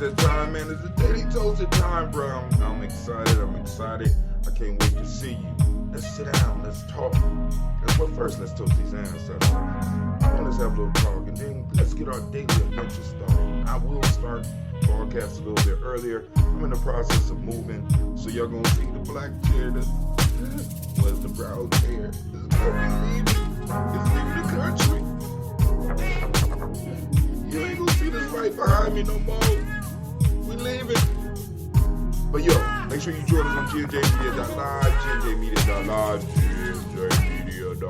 that time, man. It's the Daily Toasted time, bro. I'm excited. I can't wait to see you. Let's sit down. Let's talk. But first, let's toast these ancestors. Let's have a little talk, and then let's get our daily adventure started. I will start broadcast a little bit earlier. I'm in the process of moving, so y'all gonna see the black chair. The brown chair. It's leaving the country. You ain't gonna see this right behind me no more. We leaving. But yo, make sure you join us on Gye-Nyame.live, Gye-Nyame.live, Gye-Nyame.live.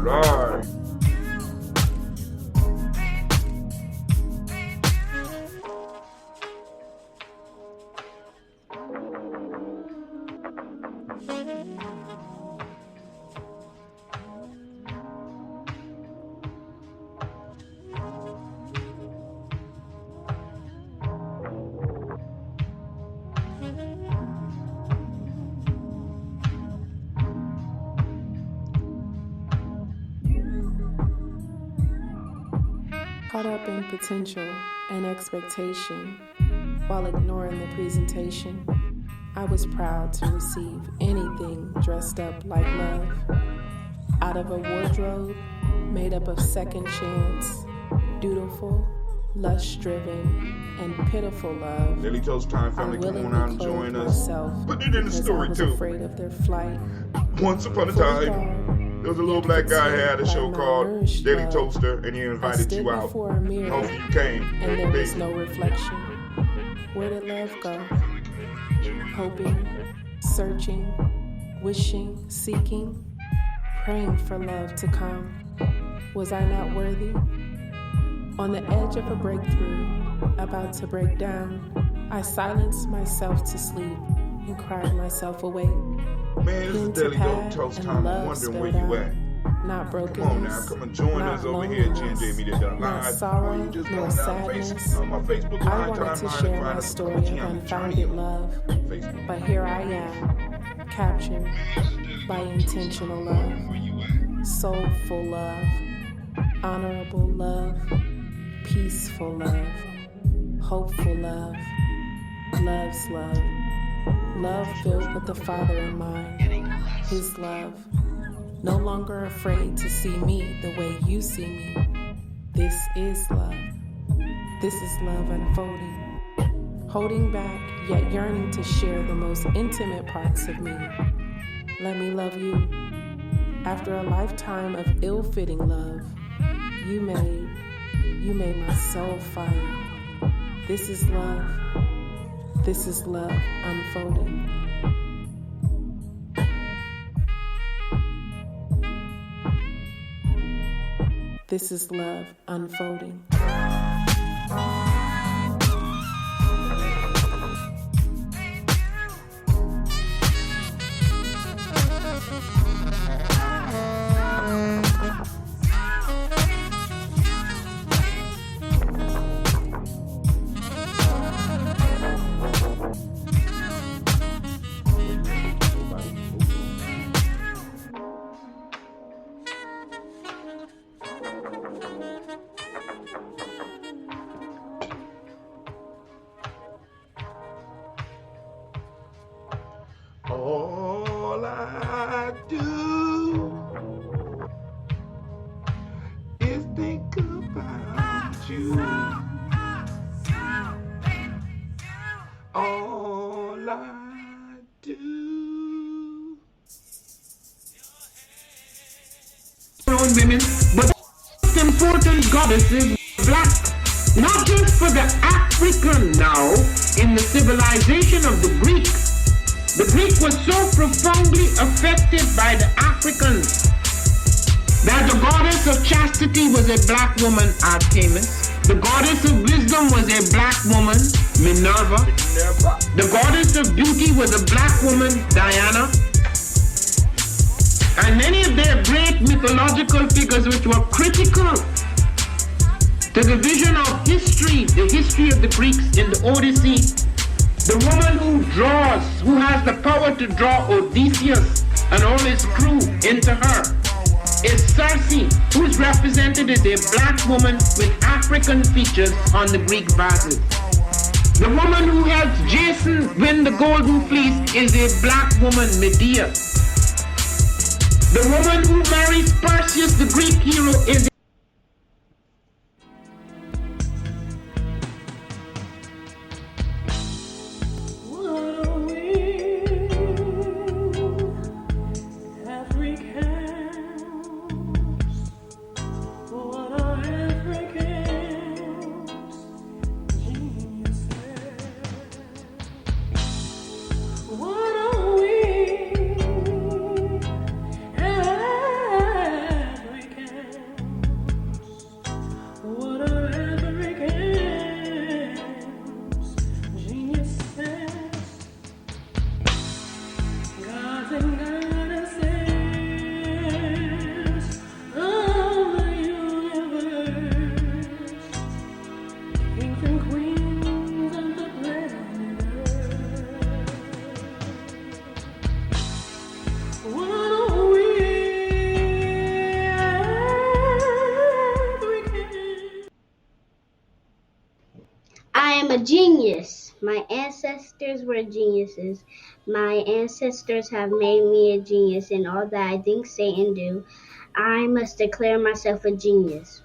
Right. Caught up in potential and expectation, while ignoring the presentation, I was proud to receive anything dressed up like love. Out of a wardrobe made up of second chance, dutiful, lust-driven, and pitiful love. Daily Toast Time family, come on out and join us. Put it in the story too. I was afraid of their flight. Once upon a time, there was a little black guy who had a show called Daily Toaster, and he invited you out. Hopefully you came. And there was no reflection. Where did love go? Hoping, searching, wishing, seeking, praying for love to come. Was I not worthy? On the edge of a breakthrough, about to break down, I silenced myself to sleep and cried myself awake. Man, this is Daily Toast Time. I'm wondering where you at. Not broken. Come on now, come and join us over here at Gye-Nyame.live. Sorrow, or you just nor go sadness. on my Facebook I line, wanted to share my story of unfounded love, but here I am, captured by intentional love, soulful love, honorable love, peaceful love, hopeful love, love's love. Love filled with the Father in mind, His love. No longer afraid to see me the way you see me. This is love. This is love unfolding. Holding back, yet yearning to share the most intimate parts of me. Let me love you. After a lifetime of ill-fitting love, you made my soul fire. This is love. This is love unfolding. This is love unfolding. All I do is think about you. All I do. Women, but most important goddesses black, not just for the African now in the civilization of the Greeks. The Greek was so profoundly affected by the Africans that the goddess of chastity was a black woman, Artemis. The goddess of wisdom was a black woman, Minerva. The goddess of beauty was a black woman, Diana. And many of their great mythological figures which were critical to the vision of history, the history of the Greeks in the Odyssey. The woman who draws, who has the power to draw Odysseus and all his crew into her, is Cersei, who is represented as a black woman with African features on the Greek vases. The woman who helps Jason win the Golden Fleece is a black woman, Medea. The woman who marries Perseus, the Greek hero, is a genius. My ancestors were geniuses. My ancestors have made me a genius in all that I think, say, and do. I must declare myself a genius.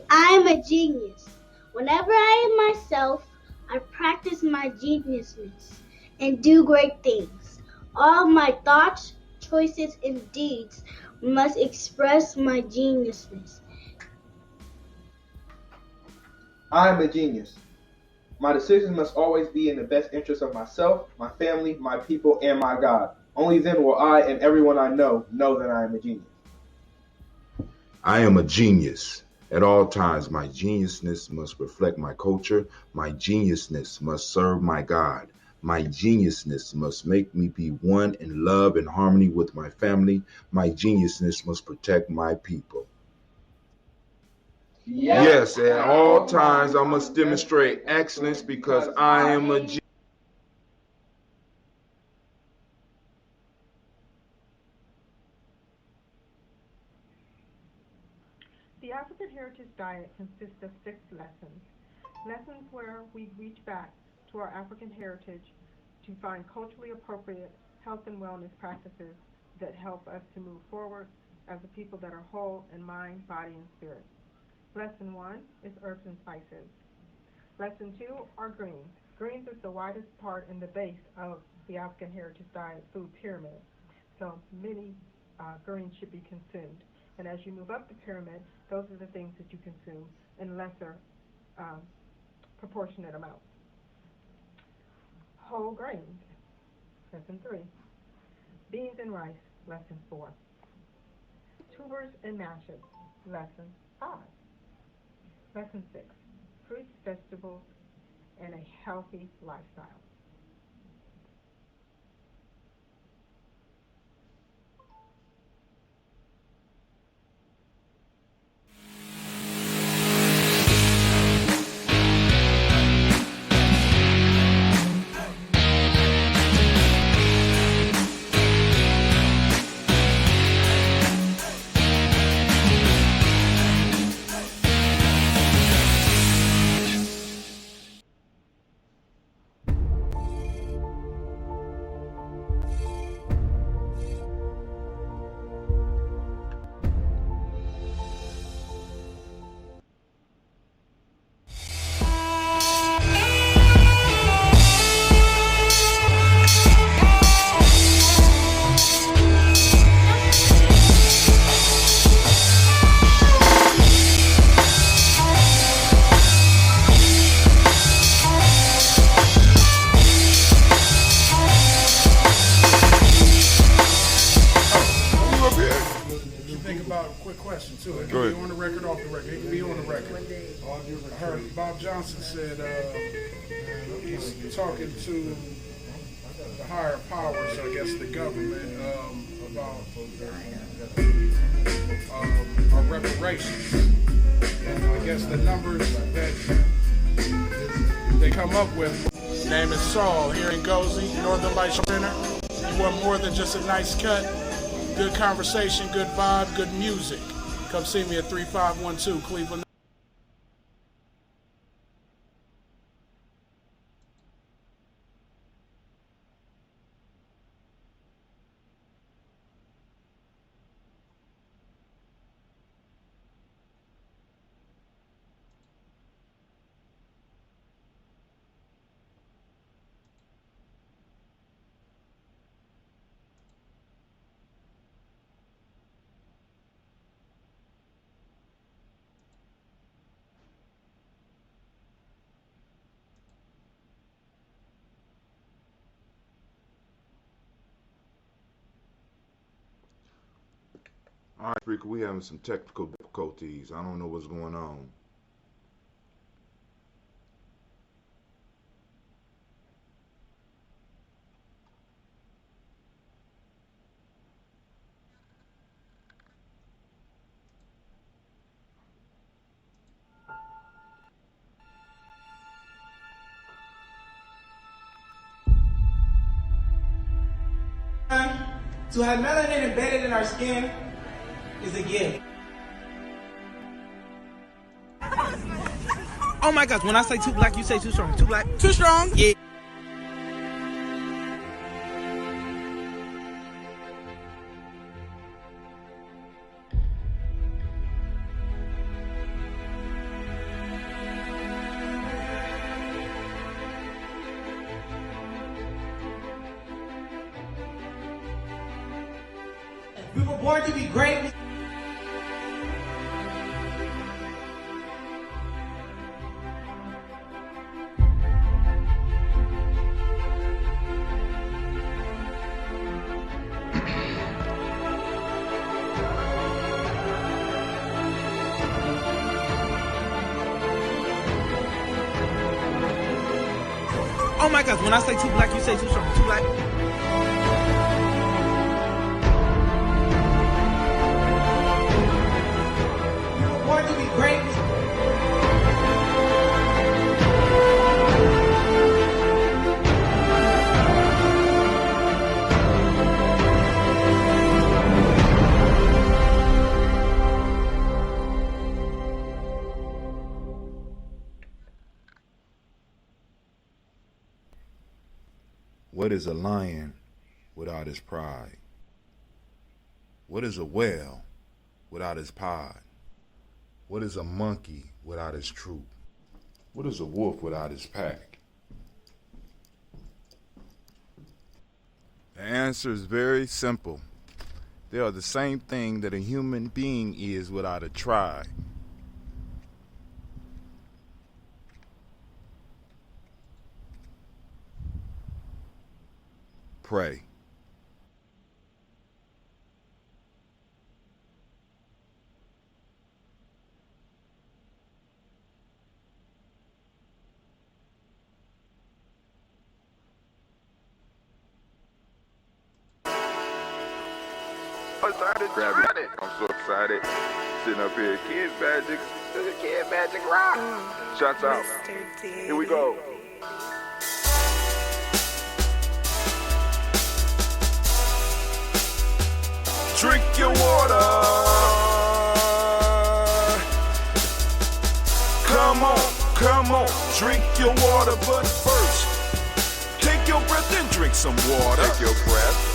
I'm a genius. Whenever I am myself, I practice my geniusness and do great things. All my thoughts, choices, and deeds must express my geniusness. I am a genius. My decisions must always be in the best interest of myself, my family, my people, and my God. Only then will I and everyone I know that I am a genius. I am a genius. At all times, my geniusness must reflect my culture. My geniusness must serve my God. My geniusness must make me be one in love and harmony with my family. My geniusness must protect my people. Yes, at all times I must demonstrate excellence because I am a genius. The African Heritage Diet consists of 6 lessons. Lessons where we reach back to our African heritage to find culturally appropriate health and wellness practices that help us to move forward as a people that are whole in mind, body, and spirit. Lesson 1 is herbs and spices. Lesson 2 are greens. Greens is the widest part in the base of the African Heritage Diet food pyramid. So many greens should be consumed. And as you move up the pyramid, those are the things that you consume in lesser proportionate amounts. Whole grains, lesson 3. Beans and rice, lesson 4. Tubers and mashes, lesson 5. Lesson 6. Fruits, vegetables, and a healthy lifestyle. It can be on the record, off the record. It can be on the record. I heard Bob Johnson said he's talking to the higher powers, I guess the government, about our reparations. And I guess the numbers that they come up with. His name is Saul here in Gozy, Northern Light Center. You want more than just a nice cut? good conversation, good vibe, good music. Come see me at 3512 Cleveland. All right, Speaker, we having some technical difficulties. I don't know what's going on. To have melanin embedded in our skin is a gift. Oh my gosh, when I say too black, you say too strong. Too black? Too strong? Yeah. We were born to be great. Oh my gosh, when I say too black, you say too strong. Too black? To be great. What is a lion without his pride? What is a whale without his pod? What is a monkey without his troop? What is a wolf without his pack? The answer is very simple. They are the same thing that a human being is without a tribe. Pray. I'm so excited. Sitting up here, Kid Magic. Kid Magic Rock. Shouts out. Here we go. Drink your water. Come on, drink your water. But first, take your breath and drink some water. Take your breath.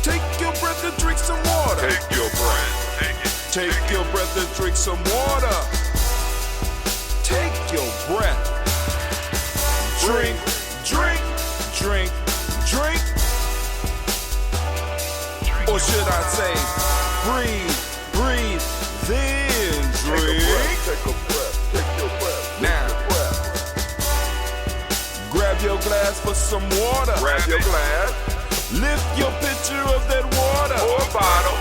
Take your breath and drink some water. Take your breath. Take your breath and drink some water. Take your breath. Drink, drink, drink, drink. Or should I say, breathe, breathe, then drink. Take a breath. Take your breath. Now, grab your glass for some water. Grab your glass. Lift your pitcher of that water. Or bottle.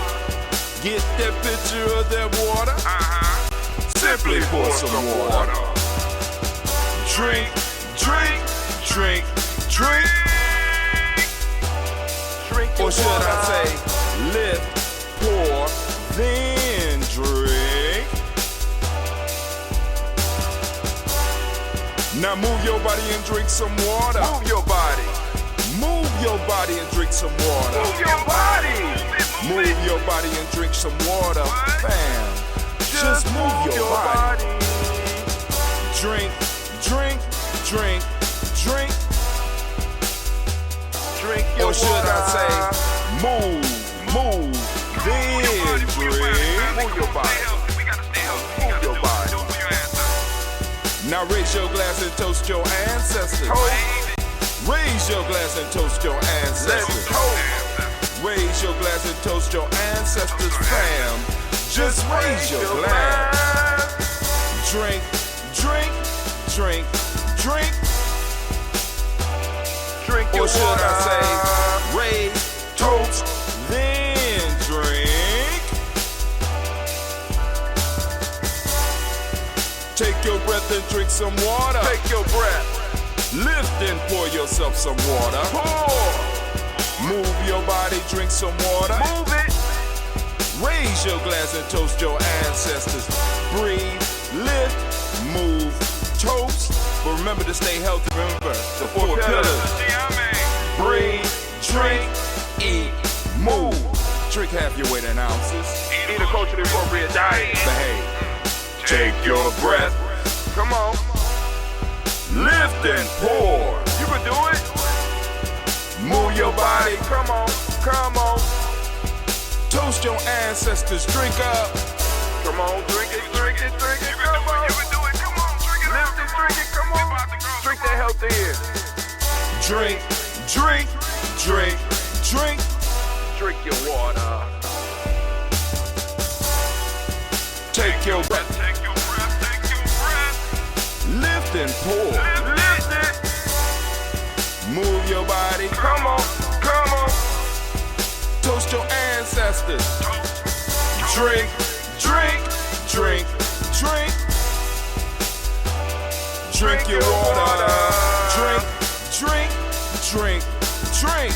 Get that pitcher of that water. Simply pour some water. Drink, drink, drink, drink. Or should I say, lift, pour, then drink. Now move your body and drink some water. Move your body. Move your body and drink some water. Move your body. Move body and drink some water. Fam, just move your body. Drink, drink, drink, drink. Drink your or should water. I say, move, then drink. Move your body. Move your body. Now raise your glass and toast your ancestors. Raise your glass and toast your ancestors. Raise your glass and toast your ancestors, fam. Just raise your glass. Drink, drink, drink, drink. Drink your or should water. I say, raise, toast, then drink. Take your breath and drink some water. Take your breath. Lift and pour yourself some water. Pour. Move your body, drink some water. Move it. Raise your glass and toast your ancestors. Breathe, lift, move, toast. But remember to stay healthy. Remember the four pillars. Breathe, drink, eat, move. Drink half your weight in ounces. Eat a culturally appropriate diet. Behave. Take your breath. Come on. Lift and pour. You can do it. Move your body. Come on. Come on. Toast your ancestors. Drink up. Come on. Drink it. Drink it. Drink it. Come on. You can do it. Come on. Drink it. Lift it. Drink it. Come on. Drink that healthy air. Drink. Drink. Drink. Drink. Drink your water. Take your breath. Take your breath. Take your breath. Lift and pour. Lift it. Move your body. Come on. Come on. Toast your ancestors. Drink. Drink. Drink. Drink. Drink your water. Drink. Drink. Drink. Drink.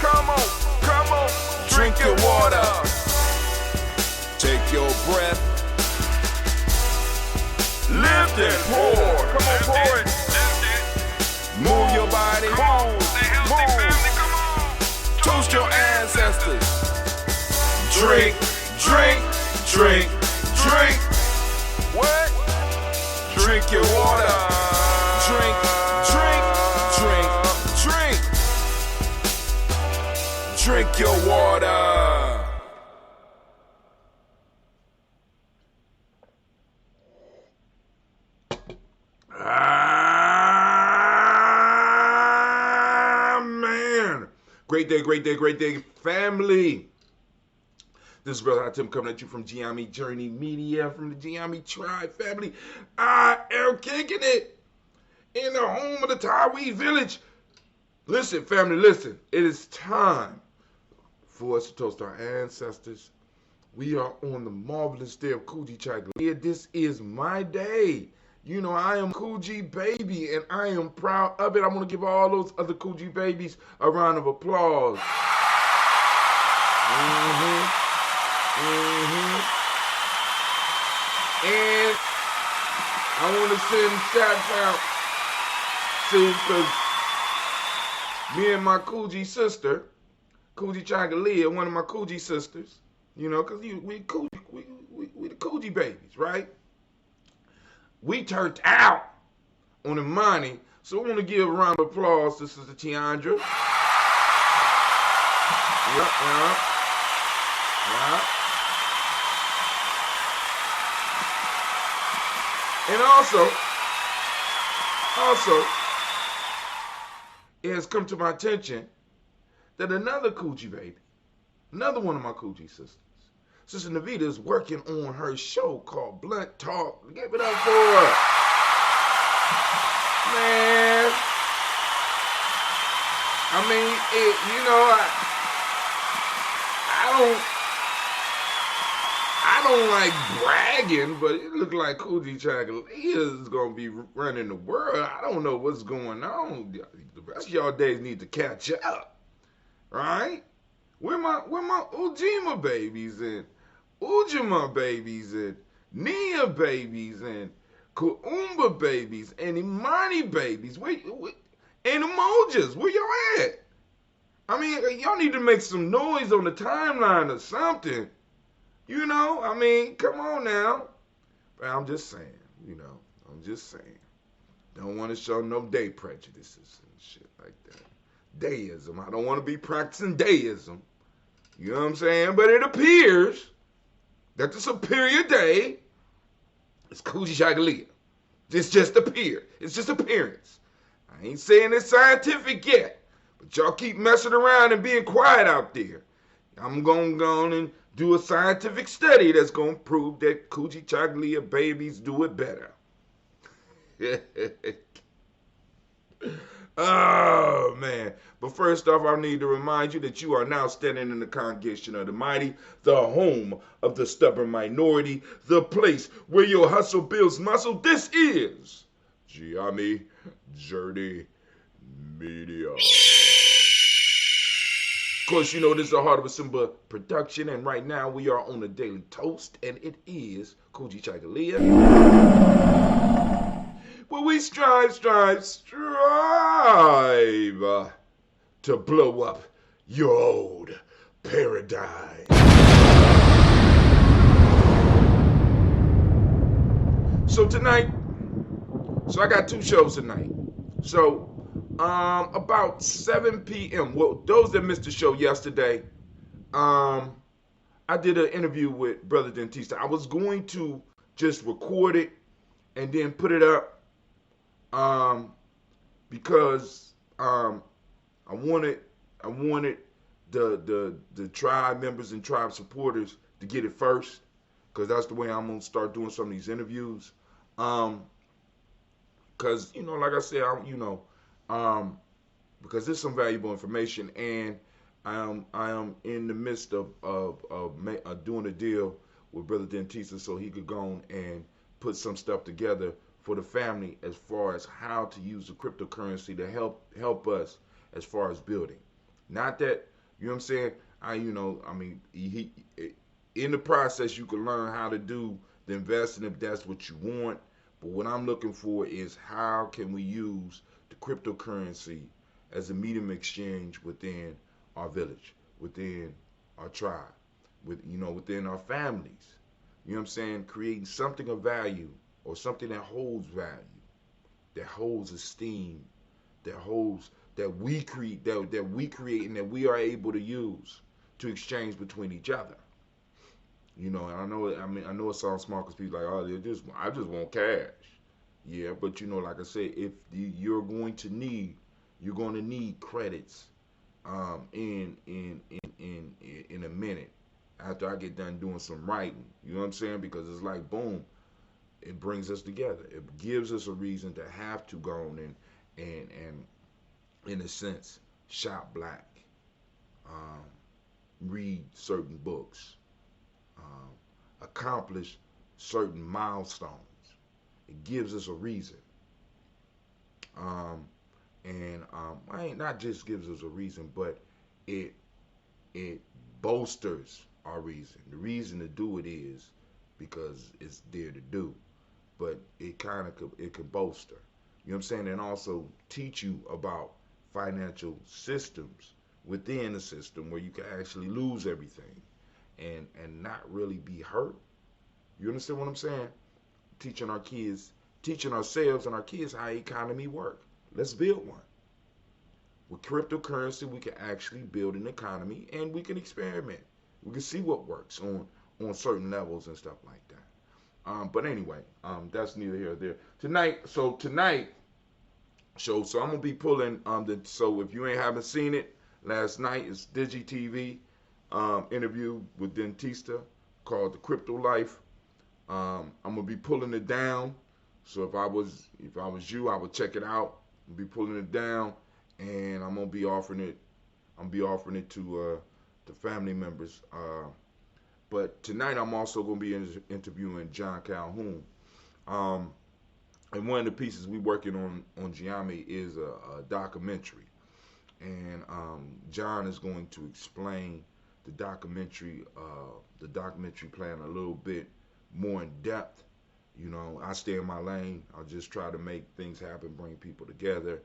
Come on. Come on. Drink your water. Take your breath. Lift and pour. Come on, pour it. Move your body. Move. Toast your ancestors. Drink, drink, drink, drink. What? Drink your water. Drink, drink, drink, drink. Drink your water. Man. Great day, great day, great day, family. This is Brother Tim coming at you from Gye-Nyame Journey Media, from the Gye-Nyame Tribe family. I am kicking it in the home of the Tawee village. Listen, family, listen. It is time for us to toast our ancestors. We are on the marvelous day of Kujichagulia. This is my day. You know, I am Kuji baby, and I am proud of it. I want to give all those other Kuji babies a round of applause. And I want to send shouts out to, because me and my Kuji sister, Kujichagulia, one of my Kuji sisters, you know, because we the Kuji babies, right? We turned out on the money, so I want to give a round of applause to Sister Tiandra. Yep. And also, it has come to my attention that another Kuji baby, another one of my Kuji sisters, Sister Navita, is working on her show called Blunt Talk. Give it up for her. Man. I mean, I don't like bragging, but it looked like Kujichagulia is going to be running the world. I don't know what's going on. The rest of y'all days need to catch up. Right? Where my Ujima babies and Ujima babies and Nia babies and Kuumba babies and Imani babies, and Emojas, where y'all at? I mean, y'all need to make some noise on the timeline or something. You know, I mean, come on now. But I'm just saying, I'm just saying. Don't want to show no day prejudices and shit like that. Deism. I don't want to be practicing deism. You know what I'm saying? But it appears that the superior day is Kujichagulia. It's just appear. It's just appearance. I ain't saying it's scientific yet. But y'all keep messing around and being quiet out there. I'm going to go on and do a scientific study that's going to prove that Kujichagulia babies do it better. Oh, man. But first off, I need to remind you that you are now standing in the congregation of the mighty, the home of the stubborn minority, the place where your hustle builds muscle. This is Gye-Nyame Journey Media. Of course, you know this is the Heart of a Simba production, and right now we are on a daily toast, and it is Kujichagulia. Well, we strive to blow up your old paradigm. So tonight, I got 2 shows tonight. So, about 7 p.m. Well, those that missed the show yesterday, I did an interview with Brother Dentista. I was going to just record it and then put it up. Because I wanted the tribe members and tribe supporters to get it first, because that's the way I'm gonna start doing some of these interviews. Because like I said, because there's some valuable information, and I am in the midst of doing a deal with Brother Dentista so he could go on and put some stuff together for the family as far as how to use the cryptocurrency to help us as far as building. Not that, you know what I'm saying? He in the process you can learn how to do the investing if that's what you want. But what I'm looking for is how can we use the cryptocurrency as a medium exchange within our village, within our tribe, within our families. You know what I'm saying? Creating something of value, or something that holds value, that holds esteem, that we create and that we are able to use to exchange between each other. And I know it sounds smart because people are like, oh, I just want cash. Yeah, but like I said, if you're going to need credits in a minute after I get done doing some writing. You know what I'm saying? Because it's like boom. It brings us together. It gives us a reason to have to go on and in a sense, shop black, read certain books, accomplish certain milestones. It gives us a reason. Not just gives us a reason, but it bolsters our reason. The reason to do it is because it's there to do. But it can bolster. You know what I'm saying? And also teach you about financial systems within the system where you can actually lose everything and not really be hurt. You understand what I'm saying? Teaching ourselves and our kids how economy work. Let's build one. With cryptocurrency, we can actually build an economy and we can experiment. We can see what works on certain levels and stuff like that. But anyway, that's neither here nor there. Tonight, so I'm gonna be pulling so if you haven't seen it, last night it's DigiTV interview with Dentista called The Crypto Life. I'm gonna be pulling it down. So if I was you, I would check it out. I'll be pulling it down, and I'm gonna be offering it. To family members. But tonight I'm also going to be interviewing John Calhoun. And one of the pieces we're working on Gye-Nyame is a documentary. And John is going to explain the documentary plan a little bit more in depth. I stay in my lane. I'll just try to make things happen, bring people together,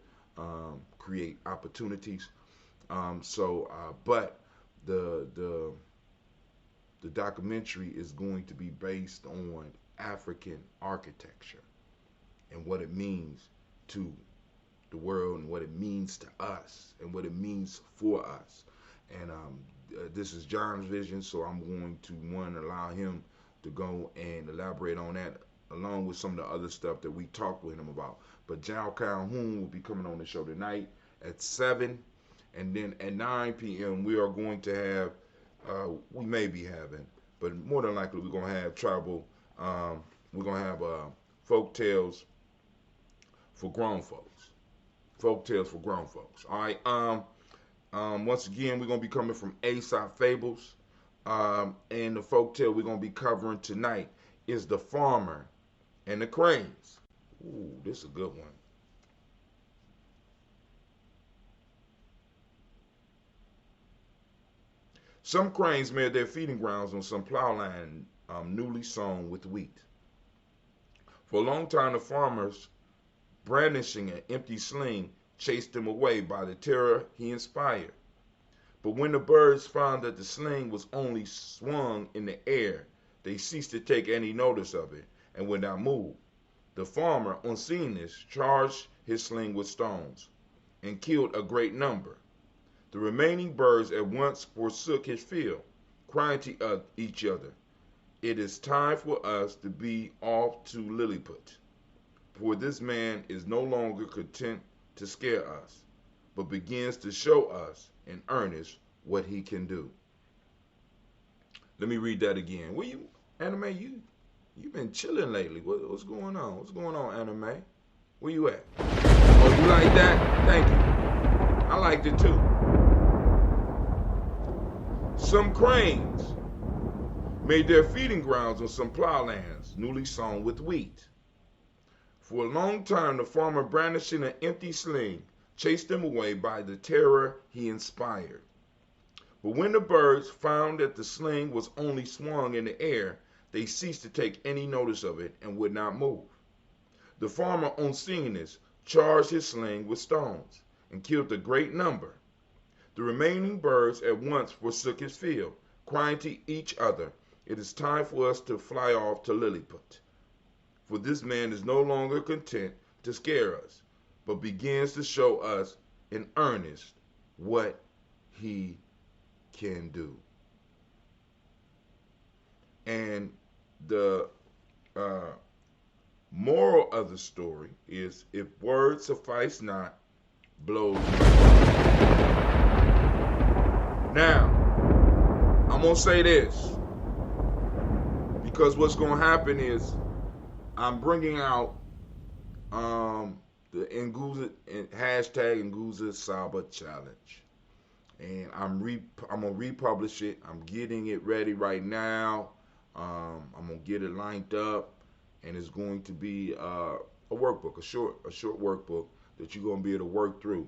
create opportunities. But the documentary is going to be based on African architecture and what it means to the world and what it means to us and what it means for us. And this is John's vision, so I'm going to allow him to go and elaborate on that along with some of the other stuff that we talked with him about. But Jao Calhoun will be coming on the show tonight at 7, and then at 9 p.m. we are going to have, we may be having, but more than likely we're going to have tribal, we're going to have folk tales for grown folks. Folk tales for grown folks. All right. Once again, we're going to be coming from Aesop Fables. And the folk tale we're going to be covering tonight is The Farmer and the Cranes. Ooh, this is a good one. Some cranes made their feeding grounds on some plowland newly sown with wheat. For a long time, the farmers, brandishing an empty sling, chased him away by the terror he inspired. But when the birds found that the sling was only swung in the air, they ceased to take any notice of it and would not move. The farmer, on seeing this, charged his sling with stones and killed a great number. The remaining birds at once forsook his field, crying to each other, "It is time for us to be off to Lilliput, for this man is no longer content to scare us, but begins to show us in earnest what he can do." Let me read that again. Well, Anime, you've been chilling lately. What's going on? What's going on, Anime? Where you at? Oh, you like that? Thank you. I liked it too. Some cranes made their feeding grounds on some plowlands newly sown with wheat. For a long time, the farmer, brandishing an empty sling, chased them away by the terror he inspired. But when the birds found that the sling was only swung in the air, they ceased to take any notice of it and would not move. The farmer, on seeing this, charged his sling with stones and killed a great number. The remaining birds at once forsook his field, crying to each other, "It is time for us to fly off to Lilliput, for this man is no longer content to scare us, but begins to show us in earnest what he can do." And the moral of the story is, if words suffice not, blows must. Now, I'm going to say this, because what's going to happen is I'm bringing out the hashtag Nguza Saba Challenge. And I'm going to republish it. I'm getting it ready right now. I'm going to get it lined up. And it's going to be a workbook, a short workbook that you're going to be able to work through.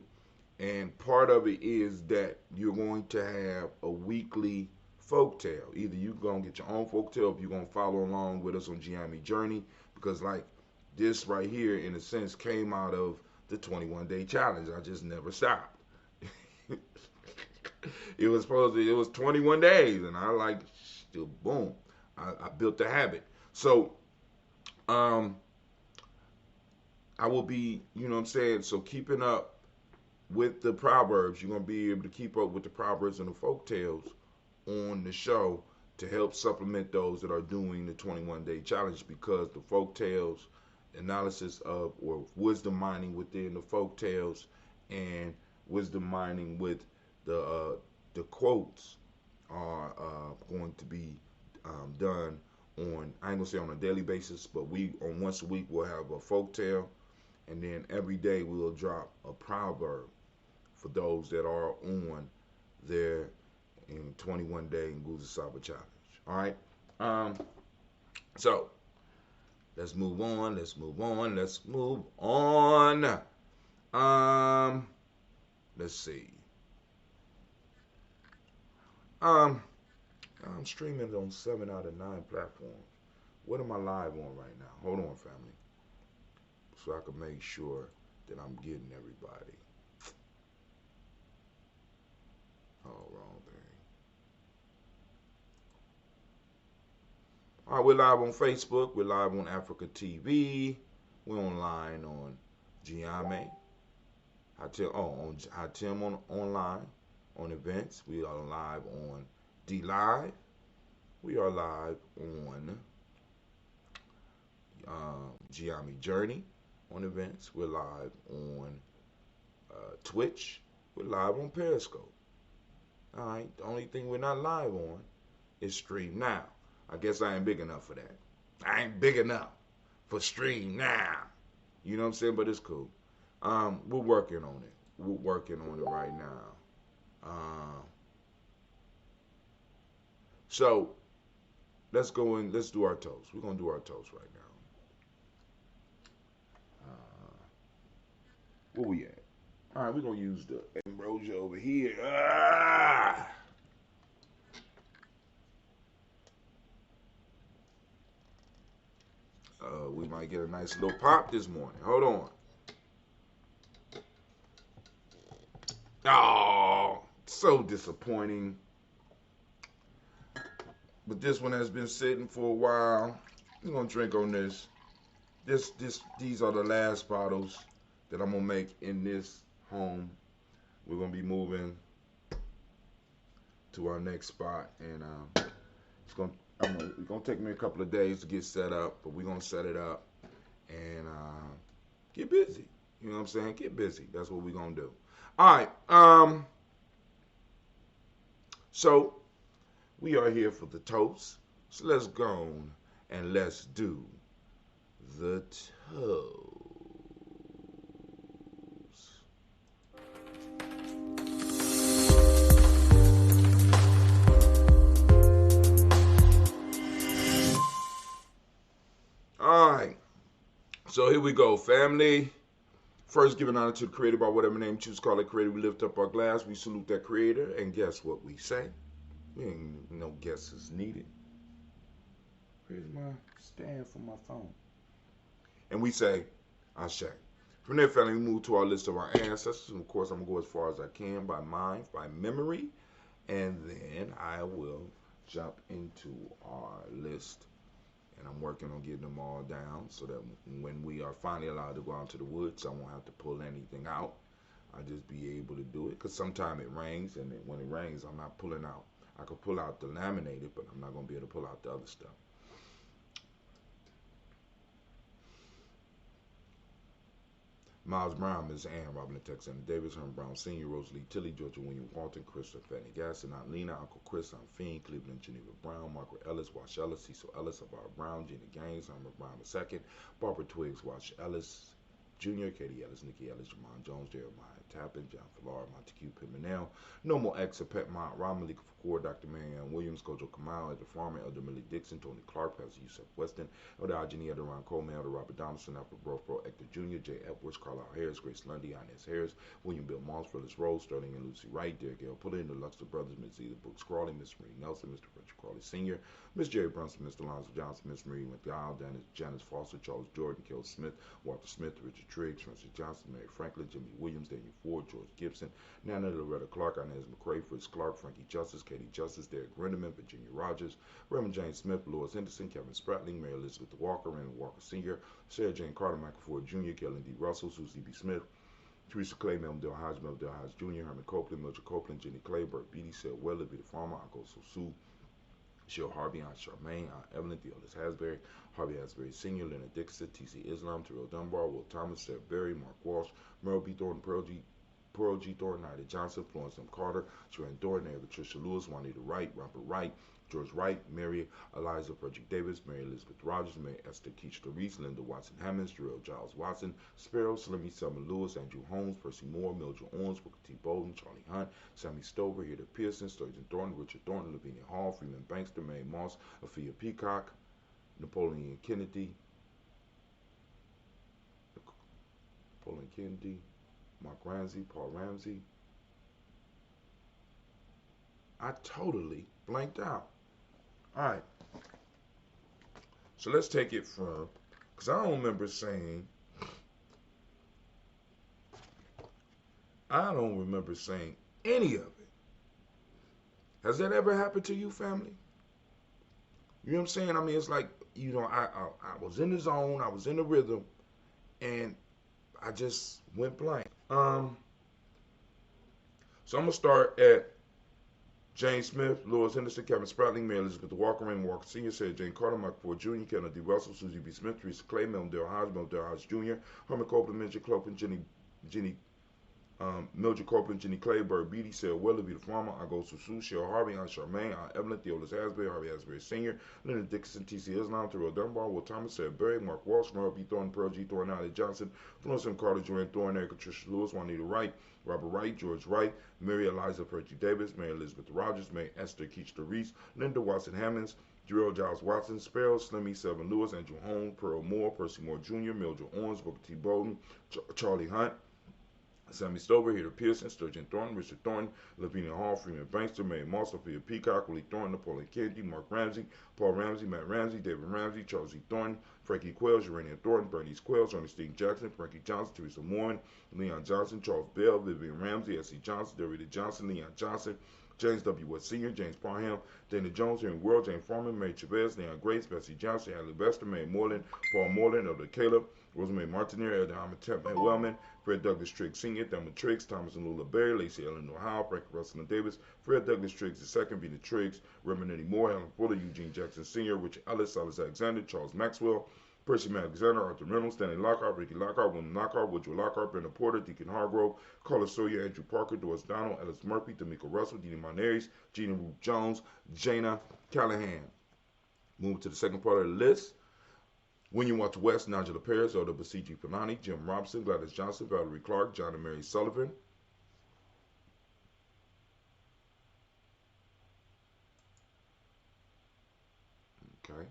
And part of it is that you're going to have a weekly folktale. Either you're going to get your own folktale, if you're going to follow along with us on Gye-Nyame Journey, because like this right here, in a sense, came out of the 21-day challenge. I just never stopped. It was 21 days, and I still boom. I built the habit. So I will be, you know what I'm saying, so keeping up with the Proverbs. You're going to be able to keep up with the Proverbs and the folk tales on the show to help supplement those that are doing the 21-day challenge, because the folk tales, analysis of or wisdom mining within the folk tales and wisdom mining with the quotes are going to be done on, I ain't gonna say on a daily basis, but on once a week we'll have a folk tale, and then every day we'll drop a proverb for those that are on their 21-day Nguza Saba Challenge. All right. So let's move on. Let's move on. Let's see. I'm streaming on 7 out of 9 platforms. What am I live on right now? Hold on, family, so I can make sure that I'm getting everybody. All right, we're live on Facebook. We're live on Africa TV. We're online on Gye-Nyame. On Hatim online on events. We are live on D Live. We are live on Gye-Nyame Journey on events. We're live on Twitch. We're live on Periscope. All right. The only thing we're not live on is Stream Now. I guess I ain't big enough for that. I ain't big enough for Stream Now. You know what I'm saying? But it's cool. We're working on it. We're working on it right now. So let's go in. Let's do our toast. We're gonna do our toast right now. Where we at? All right, we're gonna use the ambrosia over here. We might get a nice little pop this morning. Hold on. Oh, so disappointing. But this one has been sitting for a while. We're gonna drink on this. These are the last bottles that I'm gonna make in this home. We're gonna be moving to our next spot, and it's gonna take me a couple of days to get set up, but we're gonna set it up and get busy. You know what I'm saying? Get busy. That's what we're gonna do. All right. So we are here for the toast. So let's go and let's do the toast. All right. So here we go, family. First, giving honor to the Creator by whatever name you choose to call it Creator. We lift up our glass. We salute that Creator. And guess what we say? We ain't no guesses needed. Here's my stand for my phone. And we say, Ashe. From there, family, we move to our list of our ancestors. And of course, I'm going to go as far as I can by mind, by memory. And then I will jump into our list. And I'm working on getting them all down so that when we are finally allowed to go out to the woods, I won't have to pull anything out. I'll just be able to do it. Because sometimes it rains, and when it rains, I'm not pulling out. I could pull out the laminated, but I'm not going to be able to pull out the other stuff. Miles Brown, Ms. Ann, Robin Texan Davis, Herman Brown Sr., Rosalie Tilly, Georgia William Walton, Christopher Fanny Gasson, Aunt Lena, Uncle Chris, Aunt Fiend, Cleveland Geneva Brown, Margaret Ellis, Wash Ellis, Cecil Ellis, Abar Brown, Gina Gaines, Herman Brown II, Barbara Twiggs, Wash Ellis Jr., Katie Ellis, Nikki Ellis, Jamon Jones, Jeremiah Tappan, John Falar, Montague Pimenel, Normal X, Pet Mont, Ron Malik Fakour, Dr. Marianne Williams, Kojo Kamal, Elder Farmer, Elder Millie Dixon, Tony Clark, Pastor Yusuf Weston, Elder Ajani, Elder Ron Coleman, Elder Robert Donaldson, Alfred Brofro, Hector Jr., Jay Edwards, Carlisle Harris, Grace Lundy, Inez Harris, William Bill Moss, Phyllis Rose, Sterling and Lucy Wright, Derek L. Pullin, the Luxor Brothers, Ms. Edith Brooks Crawley, Miss Marie Nelson, Mr. Frederick Crawley Sr., Miss Jerry Brunson, Mr. Lonzo Johnson, Miss Marie McDowell, Janice Foster, Charles Jordan, Kel Smith, Walter Smith, Richard Triggs, Francis Johnson, Mary Franklin, Jimmy Williams, Daniel Ford, George Gibson, Nana Loretta Clark, Inez McCrae, Fritz Clark, Frankie Justice, Katie Justice, Derek Renderman, Virginia Rogers, Raymond James Smith, Lois Henderson, Kevin Spratling, Mary Elizabeth Walker, Raymond Walker Sr., Sarah Jane Carter, Michael Ford Jr., Kellen D. Russell, Susie B. Smith, Teresa Clay, Melville Hodge, Jr., Herman Copeland, Mildred Copeland, Jenny Clay, Burt Beatty, Sarah Weller, Peter Farmer, Uncle Sue, Cheryl Harvey, Aunt Charmaine, Aunt Evelyn, Theodis Hasbury, Harvey Hasbury Sr., Leonard Dixon, T.C. Islam, Terrell Dunbar, Will Thomas, Sarah Berry, Mark Walsh, Merle B. Thornton, Pearl G. Thornton, Ida Johnson, Florence M. Carter, Sharon Thornton, Ava Tricia Lewis, Juanita Wright, Robert Wright, George Wright, Mary Eliza Frederick Davis, Mary Elizabeth Rogers, Mary Esther Keach Reese, Linda Watson Hammonds, Jarrell Giles Watson, Sparrow, Slimmy Selma Lewis, Andrew Holmes, Percy Moore, Mildred Owens, Booker T. Bolden, Charlie Hunt, Sammy Stover, Hilda Pearson, Sturgeon Thornton, Richard Thornton, Lavinia Hall, Freeman Bankster, Mary Moss, Aphia Peacock, Napoleon Kennedy, Mark Ramsey, Paul Ramsey. I totally blanked out. All right. So let's take it from, because I don't remember saying any of it. Has that ever happened to you, family? You know what I'm saying? I mean, it's like, I was in the zone, I was in the rhythm, and I just went blank. So I'm gonna start at James Smith, Lewis Henderson, Kevin Spratling, Mary Elizabeth Walker, Raymond Walker Sr., Sarah Jane Carter, Michael Ford Jr., Kennedy Russell, Susie B. Smith, Teresa Clay, Meldale Hodge, Meldale Hodge Jr., Herman Copeland, Mitchell Clopen, Jenny Mildred Copeland, Jenny Clay, Bird Beatty, Sarah Weller, Vita Farmer, Ago Susu, Cheryl Harvey, Aunt Charmaine, Aunt Evelyn, Theolis Hasbury, Harvey Hasbury Sr., Leonard Dixon, T.C. Islam, Terrell Dunbar, Will Thomas, Sarah Berry, Mark Walsh, Merle B. Thornton, Pearl G. Thornton, Ali Johnson, Florence M. Carter, Joanne Thornton, Erica Tricia Lewis, Juanita Wright, Robert Wright, George Wright, Mary Eliza Percy Davis, Mary Elizabeth Rogers, Mary Esther Keachta Reese, Linda Watson Hammonds, Jarrell Giles Watson, Sparrow, Slimmy, Seven Lewis, Andrew Hone, Pearl Moore, Percy Moore Jr., Mildred Owens, Booker T. Bowden, Charlie Hunt, Sammy Stover, Heather Pearson, Sturgeon Thornton, Richard Thornton, Lavinia Hall, Freeman Bankster, Mary Moss, Sophia Peacock, Willie Thornton, Napoleon Kennedy, Mark Ramsey, Paul Ramsey, Matt Ramsey, David Ramsey, Charles E. Thornton, Frankie Quells, Urania Thornton, Bernice Quells, Ernestine Jackson, Frankie Johnson, Teresa Moore, Leon Johnson, Charles Bell, Vivian Ramsey, S.C. Johnson, Dorita Johnson, Leon Johnson, James W. Wood Sr., James Parham, Dana Jones, Henry World, James Foreman, Mary Chavez, Leon Grace, Bessie Johnson, Hadley Bester, Mary Moreland, Paul Moreland, Elder Caleb, Rosemary Martinier, Elder Ahmed Wellman, Fred Douglas Triggs Sr., Thelma Triggs, Thomas and Lula Berry, Lacey Eleanor Howe, Frank Russell and Davis, Fred Douglas Triggs II, Bina Triggs, Reverend Eddie Moore, Helen Fuller, Eugene Jackson Sr., Richard Ellis, Silas Alexander, Charles Maxwell, Percy Alexander, Arthur Reynolds, Stanley Lockhart, Ricky Lockhart, William Lockhart, Woodrow Lockhart, Brenda Porter, Deacon Hargrove, Carla Sawyer, Andrew Parker, Doris Donald, Ellis Murphy, D'Amico Russell, Dina Monares, Gina Ruth Jones, Jana Callahan. Moving to the second part of the list. William Walter West, Nigella Paris, Elder Basiji Fanani, Jim Robinson, Gladys Johnson, Valerie Clark, John and Mary Sullivan. Okay.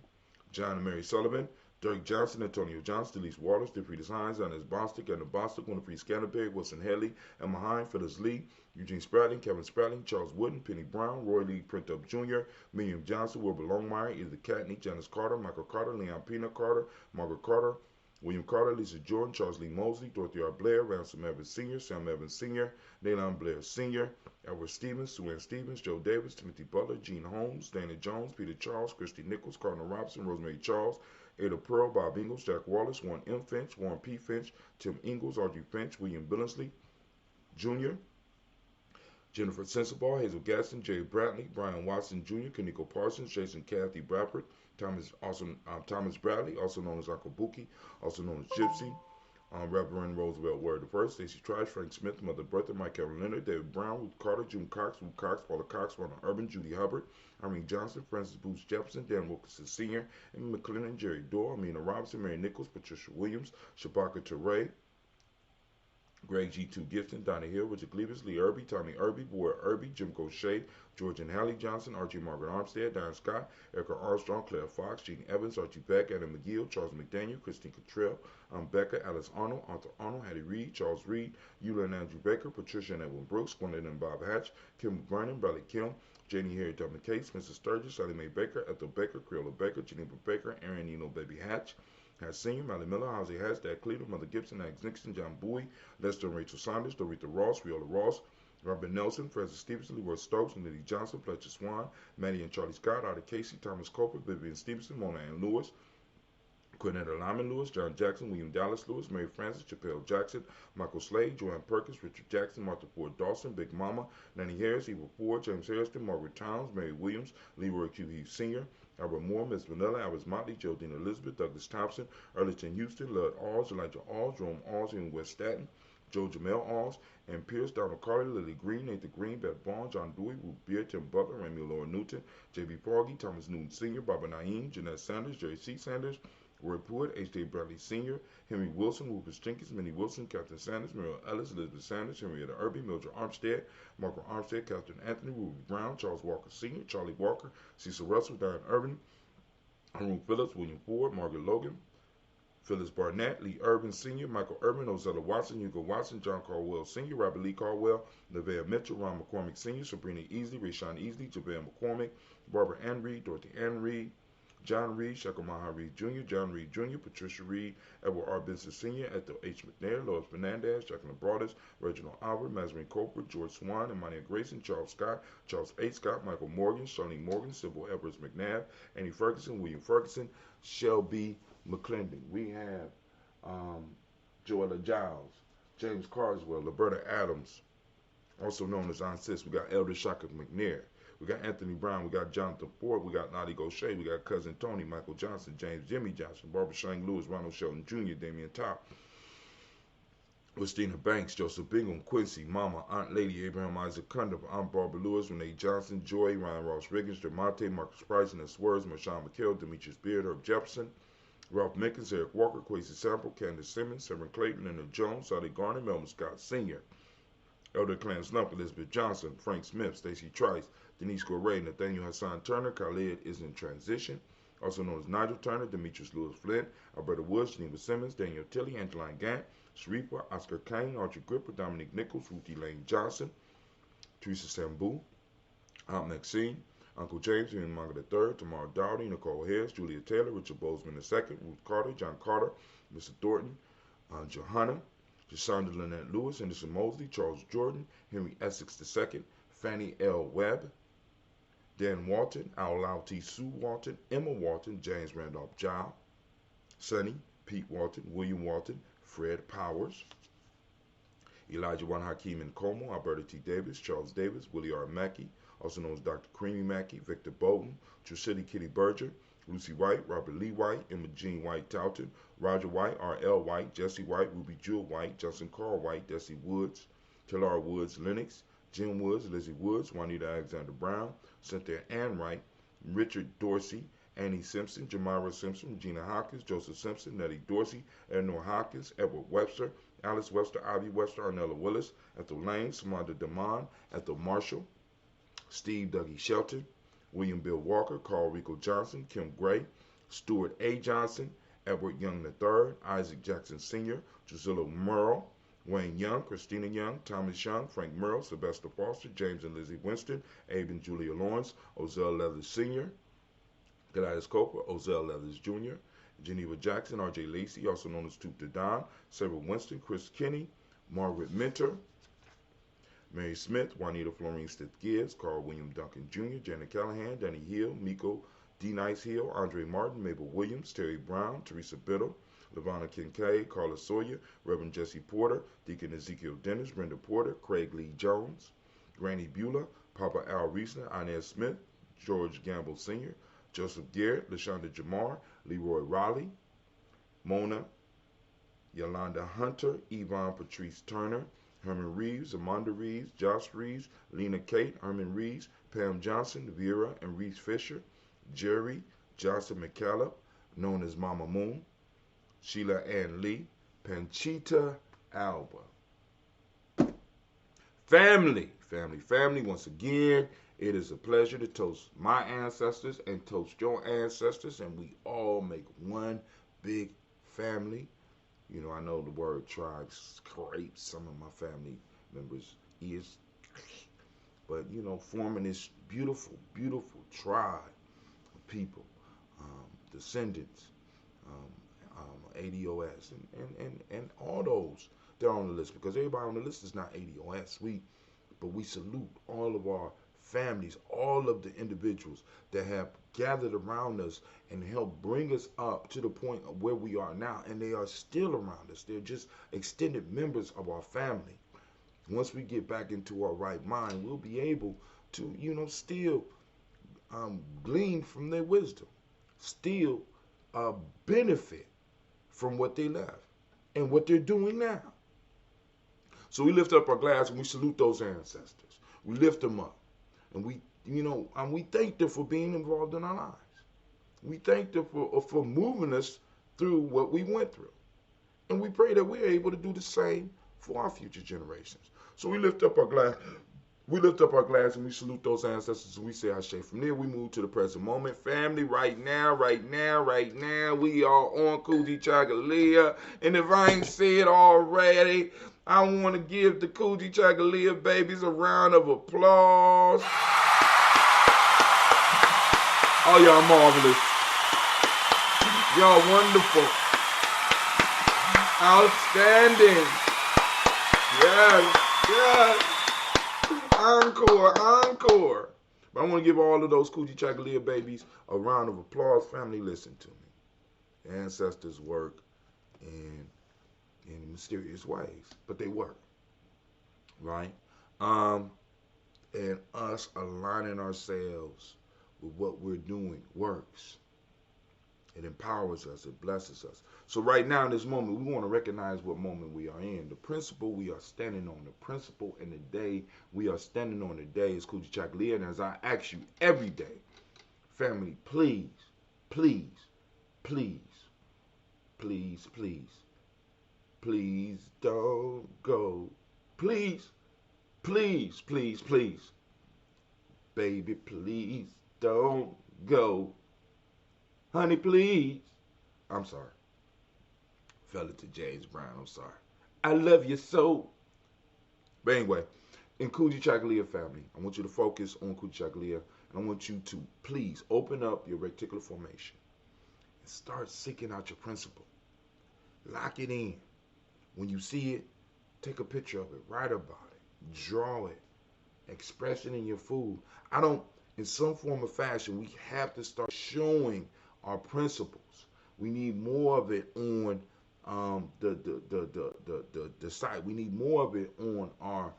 John and Mary Sullivan, Dirk Johnson, Antonio Johnson, Delise Waters, DeFridas Hines, Inez Bostic, Anna Bostic, Winifred Scanterberry, Wilson Haley, Emma Hine, Phyllis Lee, Eugene Spratling, Kevin Spratling, Charles Wooden, Penny Brown, Roy Lee Printup Jr., Miriam Johnson, Wilbur Longmire, Edith Catney, Janice Carter, Michael Carter, Leon Pina Carter, Margaret Carter, William Carter, Lisa Jordan, Charles Lee Mosley, Dorothy R. Blair, Ransom Evans Sr., Sam Evans Sr., Nayland Blair Sr., Edward Stevens, Sue Ann Stevens, Joe Davis, Timothy Butler, Gene Holmes, Dana Jones, Peter Charles, Christy Nichols, Cardinal Robinson, Rosemary Charles, Ada Pearl, Bob Ingalls, Jack Wallace, Warren M. Finch, Warren P. Finch, Tim Ingalls, Audrey Finch, William Billingsley Jr., Jennifer Sensabaugh, Hazel Gaston, Jerry Bradley, Brian Watson Jr., Kaniko Parsons, Jason Kathy Bradford, Thomas Bradley, also known as Uncle Buki, also known as Gypsy, Reverend Roosevelt Ward I, Stacey Trice, Frank Smith, Mother Bertha, Michael Leonard, David Brown, Ruth Carter, June Cox, Ruth Cox, Paula Cox, Ronald Urban, Judy Hubbard, Irene Johnson, Francis Booth Jefferson, Dan Wilkinson Sr., Amy McClellan, Jerry Dorr, Amina Robinson, Mary Nichols, Patricia Williams, Shabaka Teray, Greg G2 Gifton, Donnie Hill, Richard Gleavis, Lee Irby, Tommy Irby, Boyd Irby, Jim Gaucher, George and Hallie Johnson, Archie Margaret Armstead, Diane Scott, Erica Armstrong, Claire Fox, Gene Evans, Archie Beck, Adam McGill, Charles McDaniel, Christine Cottrell, Becca, Alice Arnold, Arthur Arnold, Hattie Reed, Charles Reed, Eula and Andrew Baker, Patricia and Edwin Brooks, Gwendolyn and Bob Hatch, Kim Vernon, Bradley Kim, Janie Harry Dublin Case, Mrs. Sturgis, Sally Mae Baker, Ethel Baker, Creola Baker, Geneva Baker, Aaron Nino Baby Hatch, Hatch Sr., Molly Miller, Hosey Hatch, Dad Cleveland, Mother Gibson, Alex Nixon, John Bowie, Lester and Rachel Saunders, Dorita Ross, Viola Ross, Robert Nelson, Francis Stevenson, Leroy Stokes, and Liddy Johnson, Fletcher Swan, Maddie and Charlie Scott, Artie Casey, Thomas Coper, Vivian Stevenson, Mona Ann Lewis, Cornetta Lyman Lewis, John Jackson, William Dallas Lewis, Mary Francis, Chappelle Jackson, Michael Slade, Joanne Perkins, Richard Jackson, Martha Ford Dawson, Big Mama, Nanny Harris, Eva Ford, James Harrison, Margaret Towns, Mary Williams, Leroy Q. Heath Sr., Albert Moore, Miss Vanilla, Alice Motley, Geraldine Elizabeth, Douglas Thompson, Earlington Houston, Lud Alls, Elijah Alls, Jerome Alls in West Staten, Joe Jamel Alls, and Pierce, Donald Carter, Lily Green, Nathan Green, Beth Bond, John Dewey, Ruth Beer, Tim Butler, Remy Laura Newton, J.B. Foggy, Thomas Newton Sr., Barbara Naeem, Jeanette Sanders, Jerry C. Sanders, Roy Pruitt, H.J. Bradley Sr., Henry Wilson, Rufus Jenkins, Minnie Wilson, Captain Sanders, Muriel Ellis, Elizabeth Sanders, Henrietta Irby, Mildred Armstead, Margaret Armstead, Captain Anthony, Ruby Brown, Charles Walker Sr., Charlie Walker, Cecil Russell, Diane Irvin, Haroon Phillips, William Ford, Margaret Logan, Phyllis Barnett, Lee Urban Sr., Michael Urban, Ozella Watson, Hugo Watson, John Caldwell Sr., Robert Lee Caldwell, Nevaeh Mitchell, Ron McCormick Sr., Sabrina Easley, Rayshawn Easley, Javale McCormick, Barbara Ann Reed, Dorothy Ann Reed, John Reed, Shakamaha Reed Jr., John Reed Jr., Patricia Reed, Edward R. Benson Sr., Ethel H. McNair, Lois Fernandez, Jacqueline Broadus, Reginald Albert, Mazarin Colbert, George Swan, Imania Grayson, Charles Scott, Charles A. Scott, Michael Morgan, Shawnee Morgan, Sybil Edwards McNabb, Annie Ferguson, William Ferguson, Shelby McClendon. We have Joella Giles, James Carswell, Roberta Adams, also known as Aunt Sis. We got Elder Shaka McNair. We got Anthony Brown. We got Jonathan Ford. We got Nadi Gaucher. We got Cousin Tony, Michael Johnson, James Jimmy Johnson, Barbara Shane Lewis, Ronald Shelton Jr., Damian Top, Christina Banks, Joseph Bingham, Quincy, Mama, Aunt Lady, Abraham Isaac Cundiff, Aunt Barbara Lewis, Renee Johnson, Joy, Ryan Ross Riggins, Dermonte, Marcus Price, and Swerves, Marshawn McHale, Demetrius Beard, Herb Jefferson, Ralph Mickens, Eric Walker, Quasi Sample, Candace Simmons, Severn Clayton, Leonard Jones, Sadi Garner, Melvin Scott Sr., Elder Clarence Lump, Elizabeth Johnson, Frank Smith, Stacey Trice, Denise Correa, Nathaniel Hassan Turner, Khalid is in transition, also known as Nigel Turner, Demetrius Lewis Flint, Alberta Woods, Geneva Simmons, Daniel Tilley, Angeline Gant, Sharifa, Oscar Kane, Archie Gripper, Dominique Nichols, Ruthie Lane Johnson, Teresa Sambu, Aunt Maxine, Uncle James, Ian Manga III, Tamara Dowdy, Nicole Harris, Julia Taylor, Richard Bozeman II, Ruth Carter, John Carter, Mr. Thornton, Johanna, Jasonda Lynette Lewis, Henderson Mosley, Charles Jordan, Henry Essex II, Fannie L. Webb, Dan Walton, Al T. Sue Walton, Emma Walton, James Randolph Giles, Sonny, Pete Walton, William Walton, Fred Powers, Elijah Juan Hakeem Nkomo, Alberta T. Davis, Charles Davis, Willie R. Mackey, also known as Dr. Creamy Mackey, Victor Bolton, True City Kitty Berger, Lucy White, Robert Lee White, Emma Jean White Touton, Roger White, R.L. White, Jesse White, Ruby Jewel White, Justin Carl White, Desi Woods, Taylor Woods Lennox, Jim Woods, Lizzie Woods, Juanita Alexander Brown, Cynthia Ann Wright, Richard Dorsey, Annie Simpson, Jamira Simpson, Regina Hawkins, Joseph Simpson, Nettie Dorsey, Eleanor Hawkins, Edward Webster, Alice Webster, Ivy Webster, Arnella Willis, Ethel Lane, Samantha Damon, Ethel Marshall, Steve Dougie Shelton, William Bill Walker, Carl Rico Johnson, Kim Gray, Stuart A. Johnson, Edward Young III, Isaac Jackson Sr., Drusilla Merle, Wayne Young, Christina Young, Thomas Young, Frank Merle, Sylvester Foster, James and Lizzie Winston, Abe and Julia Lawrence, Ozell Leathers Sr., Gladys Coper, Ozell Leathers Jr., Geneva Jackson, R.J. Lacey, also known as Toop to Don, Sarah Winston, Chris Kinney, Margaret Minter, Mary Smith, Juanita Florine Stith Gibbs, Carl William Duncan Jr., Janet Callahan, Danny Hill, Miko D. Nice Hill, Andre Martin, Mabel Williams, Terry Brown, Teresa Biddle, Lavonna Kincaid, Carla Sawyer, Reverend Jesse Porter, Deacon Ezekiel Dennis, Brenda Porter, Craig Lee Jones, Granny Beulah, Papa Al Reesner, Inez Smith, George Gamble Sr., Joseph Garrett, LaShonda Jamar, Leroy Raleigh, Mona, Yolanda Hunter, Yvonne Patrice Turner, Herman Reeves, Amanda Reeves, Josh Reeves, Lena Kate, Herman Reeves, Pam Johnson, Vera and Reese Fisher, Jerry Johnson McCallum, known as Mama Moon, Sheila Ann Lee, Panchita Alba. Family, once again, it is a pleasure to toast my ancestors and toast your ancestors, and we all make one big family. You know, I know the word tribe scrapes some of my family members' ears, but, you know, forming this beautiful, beautiful tribe of people, descendants, ADOS, and all those, they're on the list, because everybody on the list is not ADOS. But we salute all of our families, all of the individuals that have gathered around us and helped bring us up to the point of where we are now, and they are still around us. They're just extended members of our family. Once we get back into our right mind, we'll be able to, you know, still glean from their wisdom, still benefit from what they left and what they're doing now. So we lift up our glass and we salute those ancestors. We lift them up, and we, you know, and we thank them for being involved in our lives. We thank them for moving us through what we went through, and we pray that we're able to do the same for our future generations. So we lift up our glass. We lift up our glass and we salute those ancestors, and we say Ashe. From there, we move to the present moment. Family, right now, we are on Kujichagulia. And if I ain't said already, I want to give the Kujichagulia babies a round of applause. Oh, y'all marvelous. Y'all wonderful. Outstanding. Yes, yes. Encore, encore. But I want to give all of those Kujichagulia babies a round of applause. Family, listen to me. Ancestors work in mysterious ways, but they work, right? And us aligning ourselves with what we're doing works. It empowers us. It blesses us. So right now in this moment, we want to recognize what moment we are in. The principle we are standing on, the principle and the day we are standing on today is Kujichagulia. And as I ask you every day, family, please, please, please, please, please, please don't go. Please, please, please, please. Baby, please don't go. Honey, please. I'm sorry. Fell into James Brown. I'm sorry. I love you so. But anyway, in Kujichagulia family, I want you to focus on Kujichagulia. And I want you to please open up your reticular formation and start seeking out your principle. Lock it in. When you see it, take a picture of it. Write about it. Draw it. Express it in your food. In some form or fashion, we have to start showing our principles. We need more of it on the site. We need more of it on our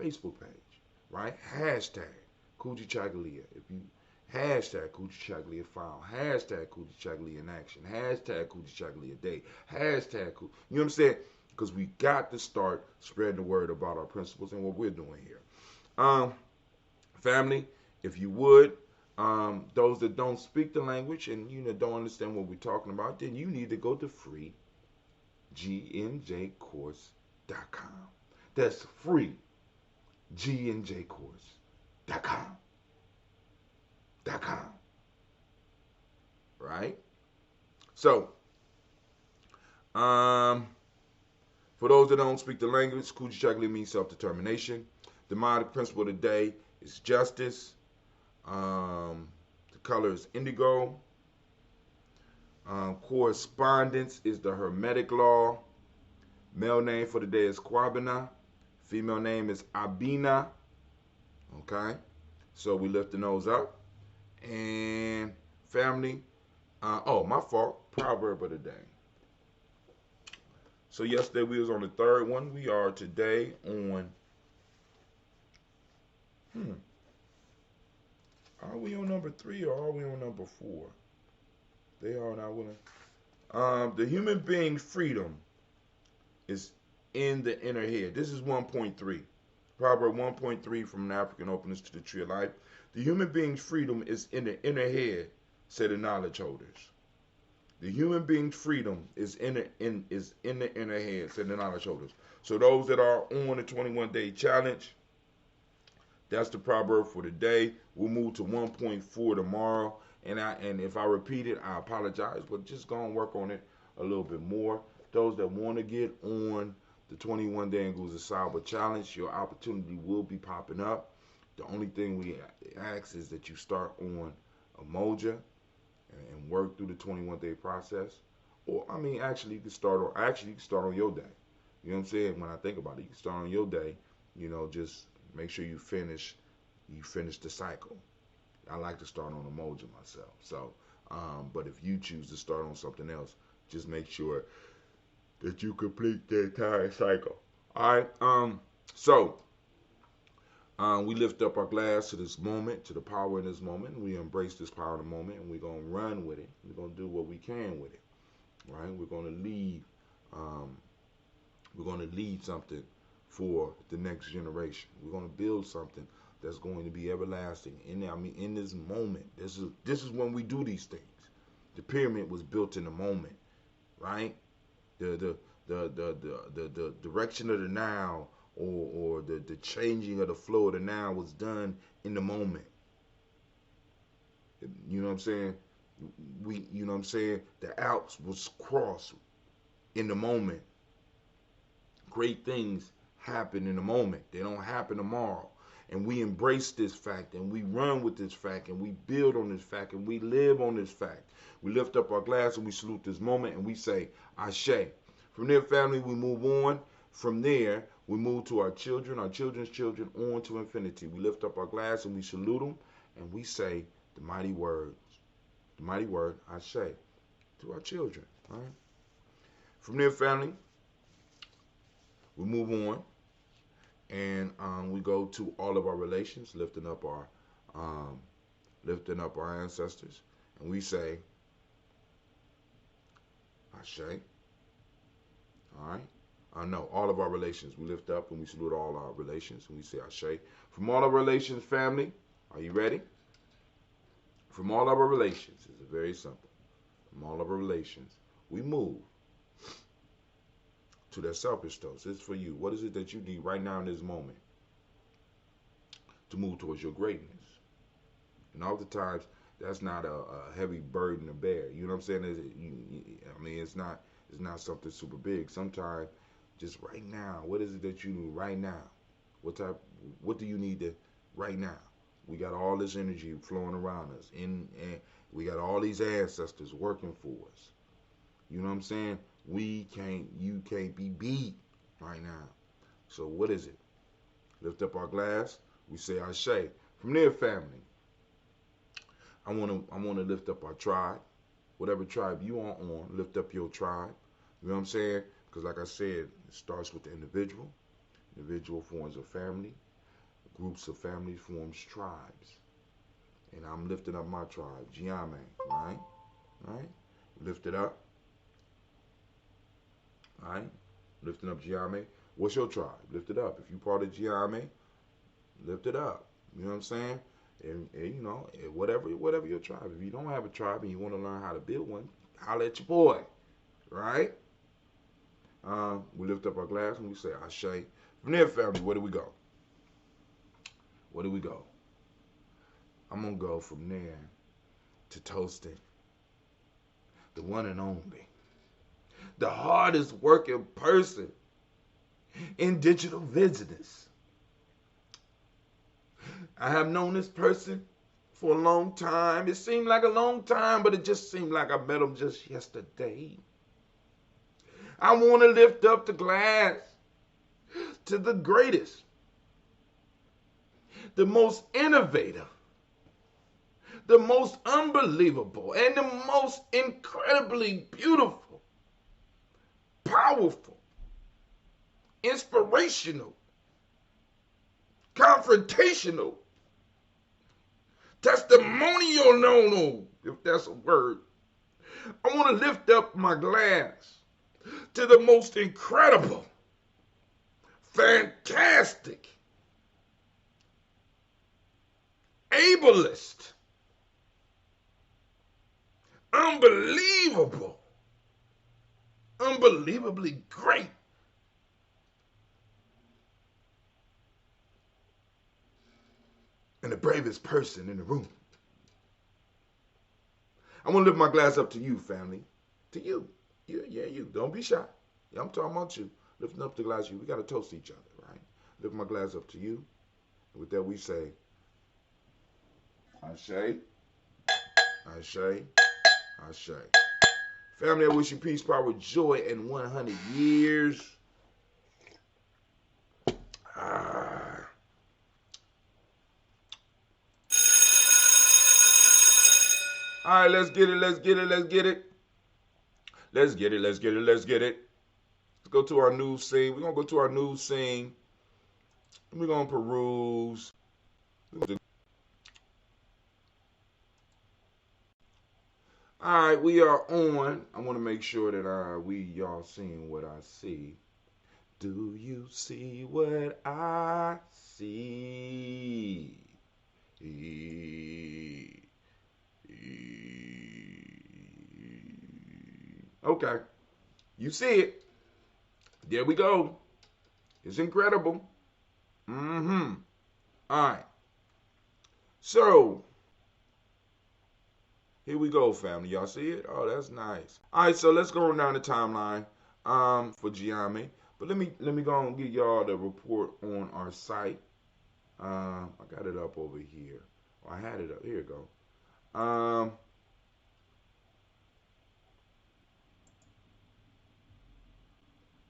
Facebook page, right? Hashtag Kujichagulia. If you hashtag Kujichagulia file, hashtag Kujichagulia in action, hashtag Kujichagulia day, hashtag you know what I'm saying? Because we got to start spreading the word about our principles and what we're doing here. Family, if you would, those that don't speak the language and don't understand what we're talking about, then you need to go to free GNJcourse.com. That's free GNJcourse.com. Right? So, for those that don't speak the language, Kujichagulia means self-determination. The demonic principle today is justice. The color is indigo. Correspondence is the Hermetic law. Male name for the day is Kwabena. Female name is Abina. Okay? So we lifting those up. And family, my fault. Proverb of the day. So yesterday we was on the third one. We are today on Are we on number 3 or are we on number 4? They are not willing. The human being's freedom is in the inner head. This is 1.3. Proverb 1.3 from an African openness to the tree of life. The human being's freedom is in the inner head, say the knowledge holders. The human being's freedom is in the inner head, say the knowledge holders. So those that are on the 21-day challenge, that's the proverb for today. We'll move to 1.4 tomorrow. And if I repeat it, I apologize, but just go and work on it a little bit more. Those that want to get on the 21-day Nguza Saba challenge, your opportunity will be popping up. The only thing we ask is that you start on a Moja and work through the 21-day process. Or, actually, you can start on your day. You know what I'm saying? When I think about it, you can start on your day. Just make sure you finish the cycle. I like to start on a Moja myself. So, but if you choose to start on something else, just make sure that you complete the entire cycle. All right. So we lift up our glass to this moment, to the power in this moment. We embrace this power in the moment, and we're gonna run with it. We're gonna do what we can with it. Right? We're gonna leave. We're gonna lead something for the next generation. We're gonna build something that's going to be everlasting. In this moment, this is when we do these things. The pyramid was built in the moment, right? The direction of the Nile or the changing of the flow of the Nile was done in the moment. You know what I'm saying? You know what I'm saying? The Alps was crossed in the moment. Great things happen in the moment. They don't happen tomorrow. And we embrace this fact, and we run with this fact, and we build on this fact, and we live on this fact. We lift up our glass and we salute this moment, and we say, Ashe. From there, family, we move on. From there, we move to our children, our children's children, on to infinity. We lift up our glass and we salute them, and we say the mighty word, Ashe, to our children. All right? From there, family, we move on. And we go to all of our relations, lifting up our ancestors, and we say, Ashe. All right. No, all of our relations we lift up and we salute all our relations and we say Ashe. From all of our relations, family, are you ready? From all of our relations, it's very simple. From all of our relations, we move to that selfish toast. It's for you. What is it that you need right now in this moment to move towards your greatness? And oftentimes, that's not a heavy burden to bear. You know what I'm saying? It's not something super big. Sometimes, just right now, what is it that you need right now? What do you need to right now? We got all this energy flowing around us, and we got all these ancestors working for us. You know what I'm saying? You can't be beat right now. So what is it? Lift up our glass. We say Ashe. From there, family, I wanna lift up our tribe. Whatever tribe you are on, lift up your tribe. You know what I'm saying? Because like I said, it starts with the individual. Individual forms a family. Groups of families forms tribes. And I'm lifting up my tribe, Gye-Nyame, right? Right? Lift it up. All right? Lifting up Gye-Nyame. What's your tribe? Lift it up. If you part of Gye-Nyame, lift it up. You know what I'm saying? And you know, whatever your tribe. If you don't have a tribe and you want to learn how to build one, holler at your boy. Right? We lift up our glass and we say Ashe. From there, family, where do we go? Where do we go? I'm going to go from there to toasting the one and only, the hardest working person in digital business. I have known this person for a long time. It seemed like a long time, but it just seemed like I met him just yesterday. I want to lift up the glass to the greatest, the most innovative, the most unbelievable, and the most incredibly beautiful, powerful, inspirational, confrontational, testimonial, no, if that's a word. I want to lift up my glass to the most incredible, fantastic, ableist, unbelievable, unbelievably great, and the bravest person in the room. I want to lift my glass up to you, family. To you. Yeah, you. Don't be shy. Yeah, I'm talking about you. Lifting up the glass to you. We got to toast each other, right? Lift my glass up to you. And with that, we say, Ashe, Ashe, Ashe. Family, I wish you peace, power, joy, and 100 years. All right, let's get it. Let's go to our news scene. We're going to go to our news scene. And we're going to peruse. All right, we are on. I want to make sure that y'all seeing what I see. Do you see what I see? Okay, you see it. There we go. It's incredible. All right. So, here we go, family. Y'all see it? Oh, that's nice. All right, so let's go down the timeline for Gye-Nyame. But let me go and give y'all the report on our site. I got it up over here. Oh, I had it up. Here you go. All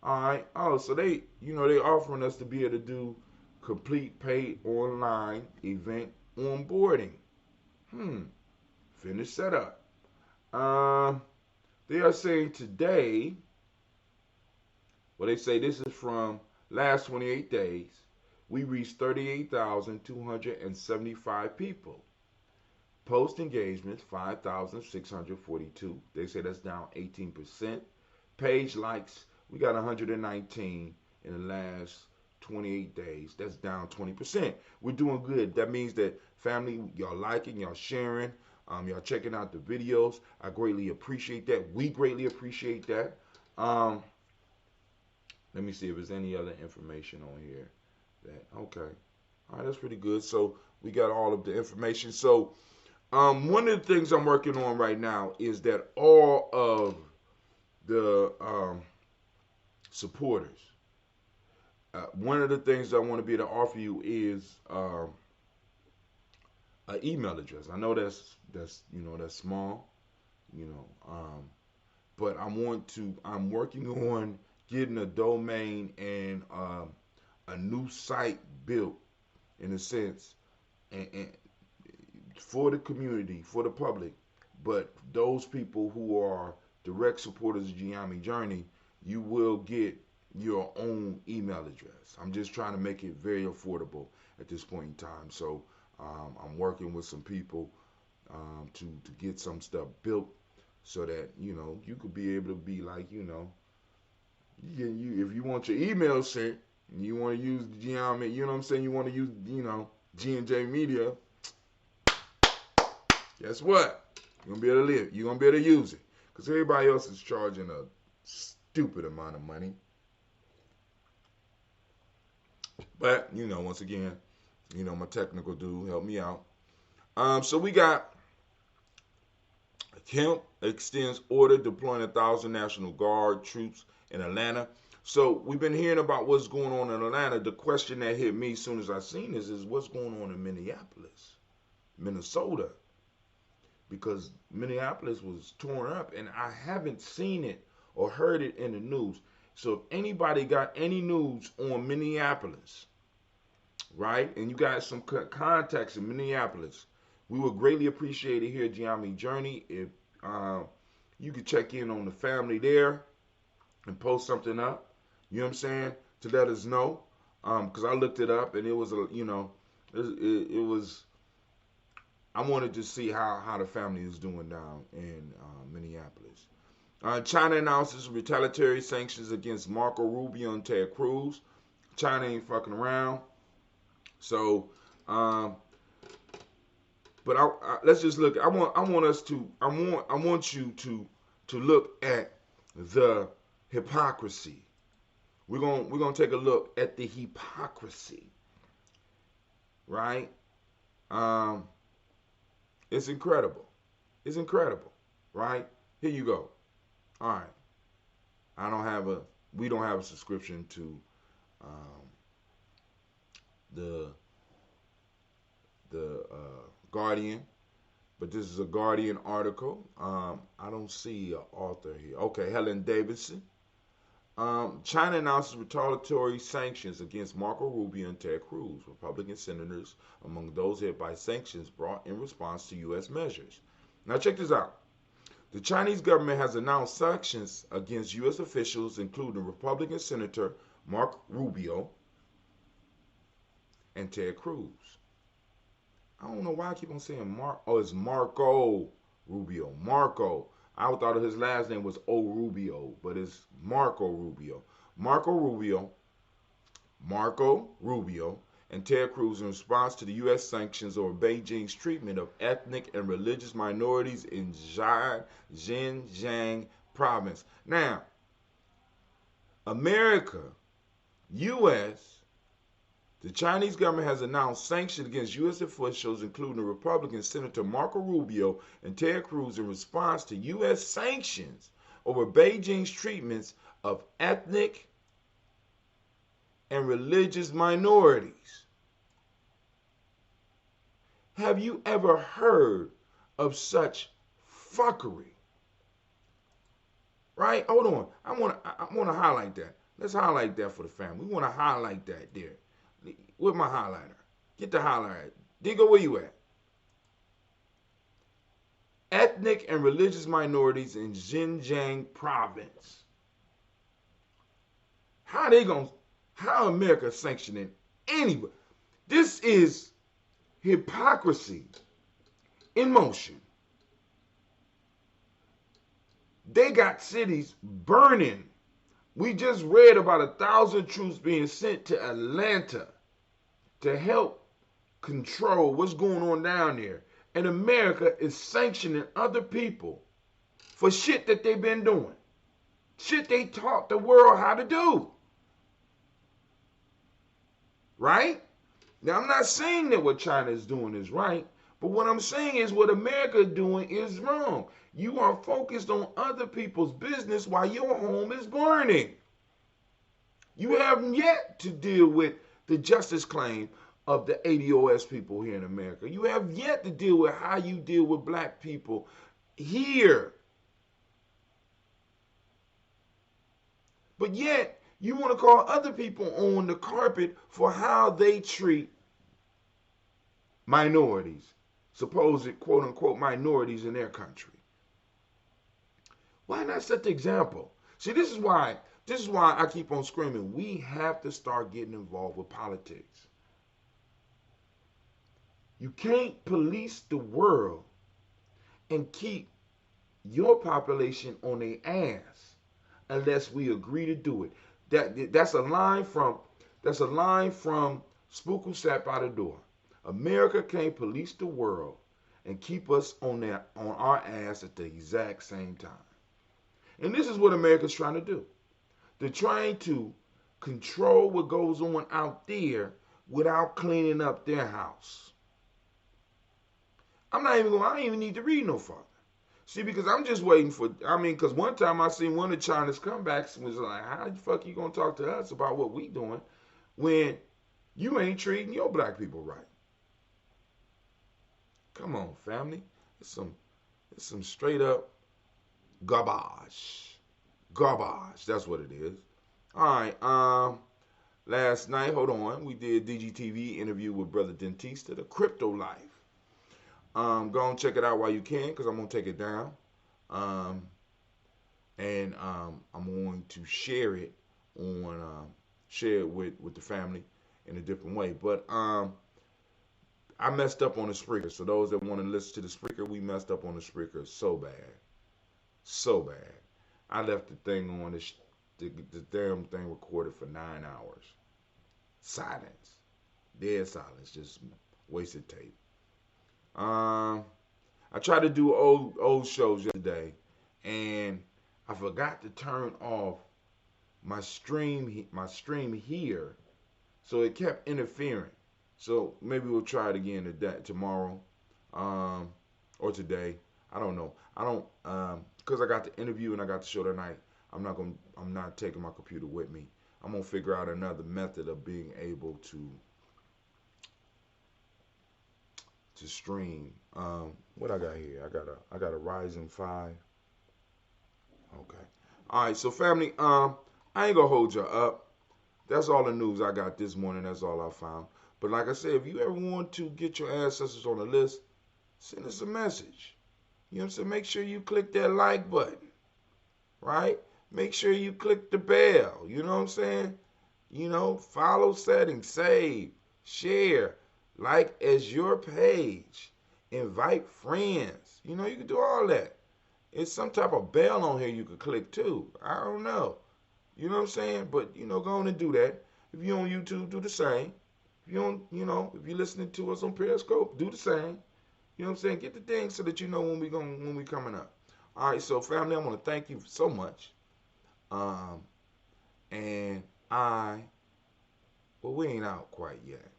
right. Oh, so they, they offering us to be able to do complete paid online event onboarding. Finish setup. They are saying today, well, they say this is from last 28 days, we reached 38,275 people. Post engagements, 5,642. They say that's down 18%. Page likes, we got 119 in the last 28 days. That's down 20%. We're doing good. That means that family, y'all liking, y'all sharing, y'all checking out the videos. I greatly appreciate that. We greatly appreciate that. Let me see if there's any other information on here. Okay. All right, that's pretty good. So we got all of the information. So one of the things I'm working on right now is that all of the supporters, one of the things I want to be able to offer you is an email address. I know that's small, but I'm working on getting a domain and a new site built in a sense, and for the community, for the public, but those people who are direct supporters of Gye-Nyame Journey, you will get your own email address. I'm just trying to make it very affordable at this point in time. So I'm working with some people to get some stuff built so that you could be able to be like if you want your email sent and you want to use Gye-Nyame, you know what I'm saying, you want to use G&J Media, guess what? You're gonna be able to live. You're gonna be able to use it because everybody else is charging a stupid amount of money. But once again, my technical dude helped me out. So we got Kemp extends order deploying 1,000 National Guard troops in Atlanta. So we've been hearing about what's going on in Atlanta. The question that hit me as soon as I seen this is what's going on in Minneapolis, Minnesota, because Minneapolis was torn up and I haven't seen it or heard it in the news. So if anybody got any news on Minneapolis, right, and you got some contacts in Minneapolis, we would greatly appreciate it here at Gye-Nyame Journey if you could check in on the family there and post something up, you know what I'm saying, to let us know, because I looked it up and it was it was, I wanted to see how the family is doing down in Minneapolis. China announces retaliatory sanctions against Marco Rubio and Ted Cruz. China ain't fucking around. So, but let's just look. I want you to look at the hypocrisy. We're gonna take a look at the hypocrisy, right? It's incredible. It's incredible, right? Here you go. All right. We don't have a subscription to the Guardian, but this is a Guardian article. I don't see an author here. Okay, Helen Davidson. China announces retaliatory sanctions against Marco Rubio and Ted Cruz, Republican senators among those hit by sanctions brought in response to U.S. measures. Now check this out. The Chinese government has announced sanctions against U.S. officials, including Republican Senator Marco Rubio and Ted Cruz. I don't know why I keep on saying Mark. Oh, it's Marco Rubio. Marco. I thought his last name was O Rubio, but it's Marco Rubio. Marco Rubio, and Ted Cruz in response to the U.S. sanctions over Beijing's treatment of ethnic and religious minorities in Xinjiang province. Now, America, U.S., the Chinese government has announced sanctions against U.S. officials, including Republican Senator Marco Rubio and Ted Cruz, in response to U.S. sanctions over Beijing's treatments of ethnic and religious minorities. Have you ever heard of such fuckery? Right? Hold on. I want to highlight that. Let's highlight that for the family. We want to highlight that there. With my highlighter. Get the highlighter. Digga, where you at? Ethnic and religious minorities in Xinjiang province. How America sanctioning anybody? This is hypocrisy in motion. They got cities burning. We just read about 1,000 troops being sent to Atlanta to help control what's going on down there. And America is sanctioning other people for shit that they've been doing. Shit they taught the world how to do. Right? Now, I'm not saying that what China is doing is right, but what I'm saying is what America is doing is wrong. You are focused on other people's business while your home is burning. You haven't yet to deal with the justice claim of the ADOS people here in America. You have yet to deal with how you deal with black people here. But yet, you want to call other people on the carpet for how they treat minorities, supposed quote-unquote minorities in their country. Why not set the example? See, this is why I keep on screaming. We have to start getting involved with politics. You can't police the world and keep your population on their ass unless we agree to do it. That's a line from Spook Who Sat by the Door. America can't police the world and keep us on our ass at the exact same time. And this is what America's trying to do. They're trying to control what goes on out there without cleaning up their house. I don't even need to read no further. See, because I'm just waiting because one time I seen one of China's comebacks and was like, how the fuck you gonna talk to us about what we doing when you ain't treating your black people right? Come on, family. It's some straight up garbage. Garbage, that's what it is. All right, last night, hold on, we did DGTV interview with Brother Dentista, the crypto life. Go and check it out while you can, because I'm going to take it down. And I'm going to share it with the family in a different way. But I messed up on the Spreaker. So those that want to listen to the Spreaker, we messed up on the Spreaker so bad. So bad. I left the thing on, the damn thing recorded for 9 hours. Silence. Dead silence. Just wasted tape. I tried to do old shows yesterday, and I forgot to turn off my stream here, so it kept interfering. So maybe we'll try it again tomorrow, or today. I don't know. Because I got the interview and I got the show tonight. I'm not taking my computer with me. I'm gonna figure out another method of being able to stream. What I got here? I got a Ryzen 5. Okay. All right. So family, I ain't gonna hold you up. That's all the news I got this morning. That's all I found. But like I said, if you ever want to get your ancestors on the list, send us a message. You know what I'm saying? Make sure you click that like button, right? Make sure you click the bell. You know what I'm saying? You know, follow settings, save, share, like as your page, invite friends. You know, you can do all that. It's some type of bell on here you could click too. I don't know. You know what I'm saying? But, you know, go on and do that. If you're on YouTube, do the same. If you don't, you know, if you're listening to us on Periscope, do the same. You know what I'm saying? Get the thing so that you know when we coming up. All right, so family, I want to thank you so much. And we ain't out quite yet.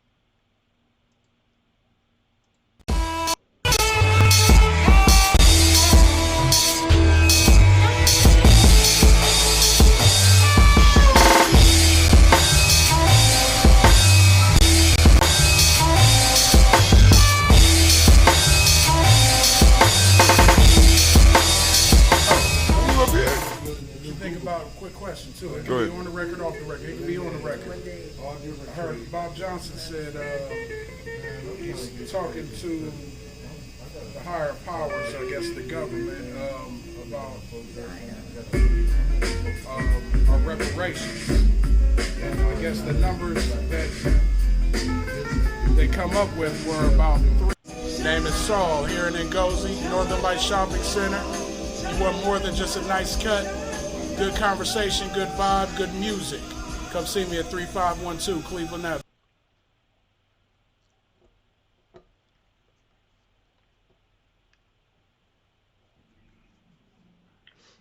too. It can be on the record, off the record. It can be on the record. I heard Bob Johnson said he's talking to the higher powers, I guess the government, about our reparations. And I guess the numbers that they come up with were about 3. His name is Saul here in Ngozi, Northern Light Shopping Center. You want more than just a nice cut? Good conversation, good vibe, good music. Come see me at 3512 Cleveland Avenue.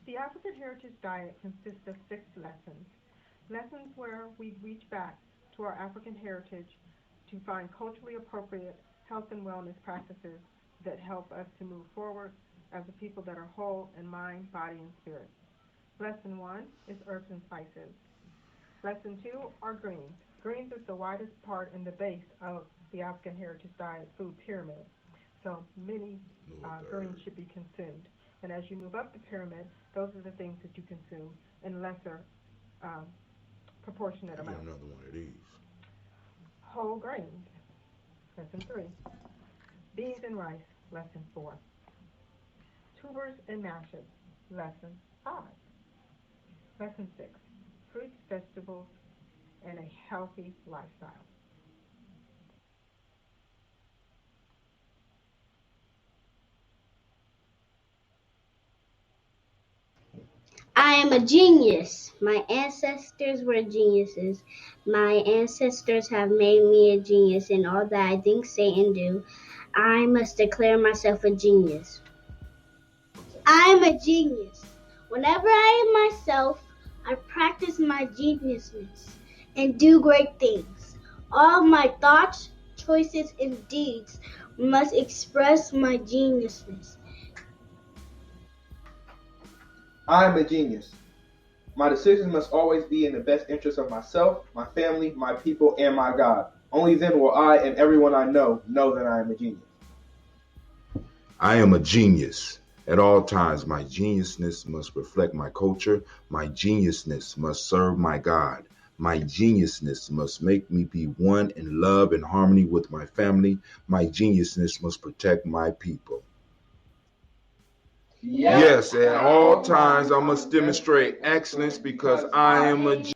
The African Heritage Diet consists of 6 lessons. Lessons where we reach back to our African heritage to find culturally appropriate health and wellness practices that help us to move forward as a people that are whole in mind, body, and spirit. Lesson 1 is herbs and spices. Lesson 2 are greens. Greens is the widest part in the base of the African Heritage Diet food pyramid. So many greens should be consumed. And as you move up the pyramid, those are the things that you consume in lesser proportionate amounts. Another one of these. Whole grains, lesson 3. Beans and rice, lesson 4. Tubers and mashes, lesson 5. Lesson 6. Fruits, vegetables, and a healthy lifestyle. I am a genius. My ancestors were geniuses. My ancestors have made me a genius in all that I think, say, and do. I must declare myself a genius. I am a genius. Whenever I am myself, I practice my geniusness and do great things. All my thoughts, choices, and deeds must express my geniusness. I am a genius. My decisions must always be in the best interest of myself, my family, my people, and my God. Only then will I and everyone I know that I am a genius. I am a genius. At all times, my geniusness must reflect my culture. My geniusness must serve my God. My geniusness must make me be one in love and harmony with my family. My geniusness must protect my people. Yes, at all times I must demonstrate excellence because I am a genius.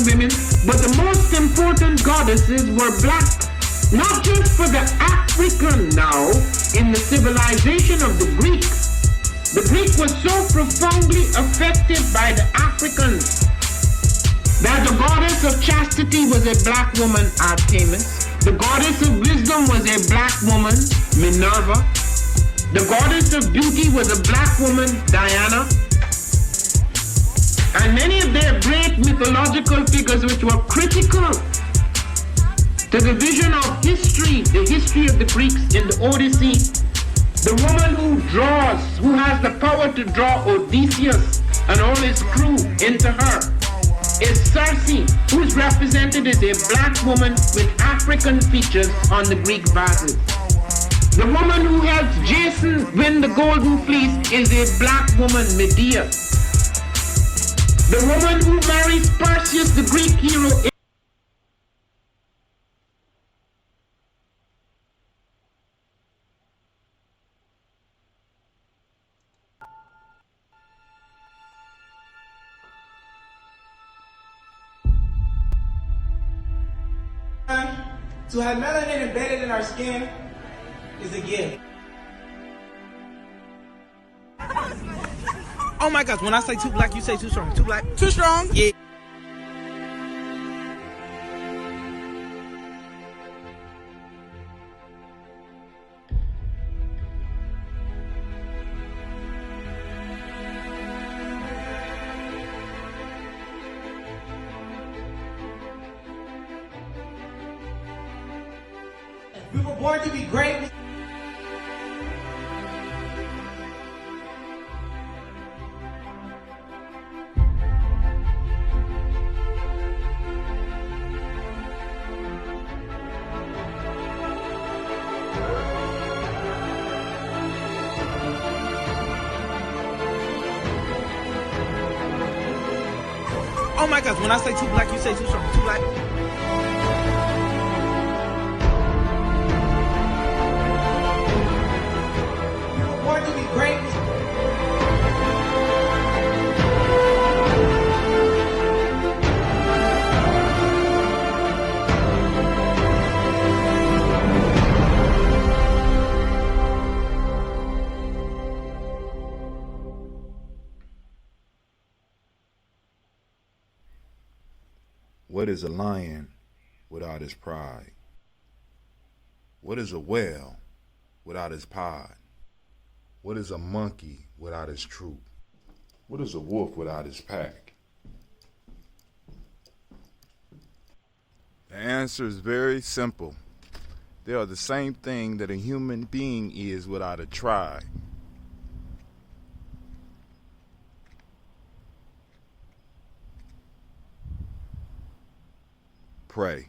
Women, but the most important goddesses were black, not just for the African now in the civilization of the Greek. The Greek was so profoundly affected by the Africans that the goddess of chastity was a black woman, Artemis. The goddess of wisdom was a black woman, Minerva. The goddess of beauty was a black woman, Diana. And many of their great mythological figures which were critical to the vision of history, the history of the Greeks in the Odyssey, The woman who has the power to draw Odysseus and all his crew into her, is Circe, who is represented as a black woman with African features on the Greek vases. The woman who helps Jason win the Golden Fleece is a black woman, Medea. The woman who marries Perseus, the Greek hero, to have melanin embedded in our skin is a gift. Oh my gosh, when I say too black, you say too strong. Too black? Too strong? Yeah. We were born to be great. Oh my gosh, when I say too black, you say too strong. Too black? Born to be great. What is a lion without his pride? What is a whale without his pod? What is a monkey without his troop? What is a wolf without his pack? The answer is very simple. They are the same thing that a human being is without a tribe. Pray.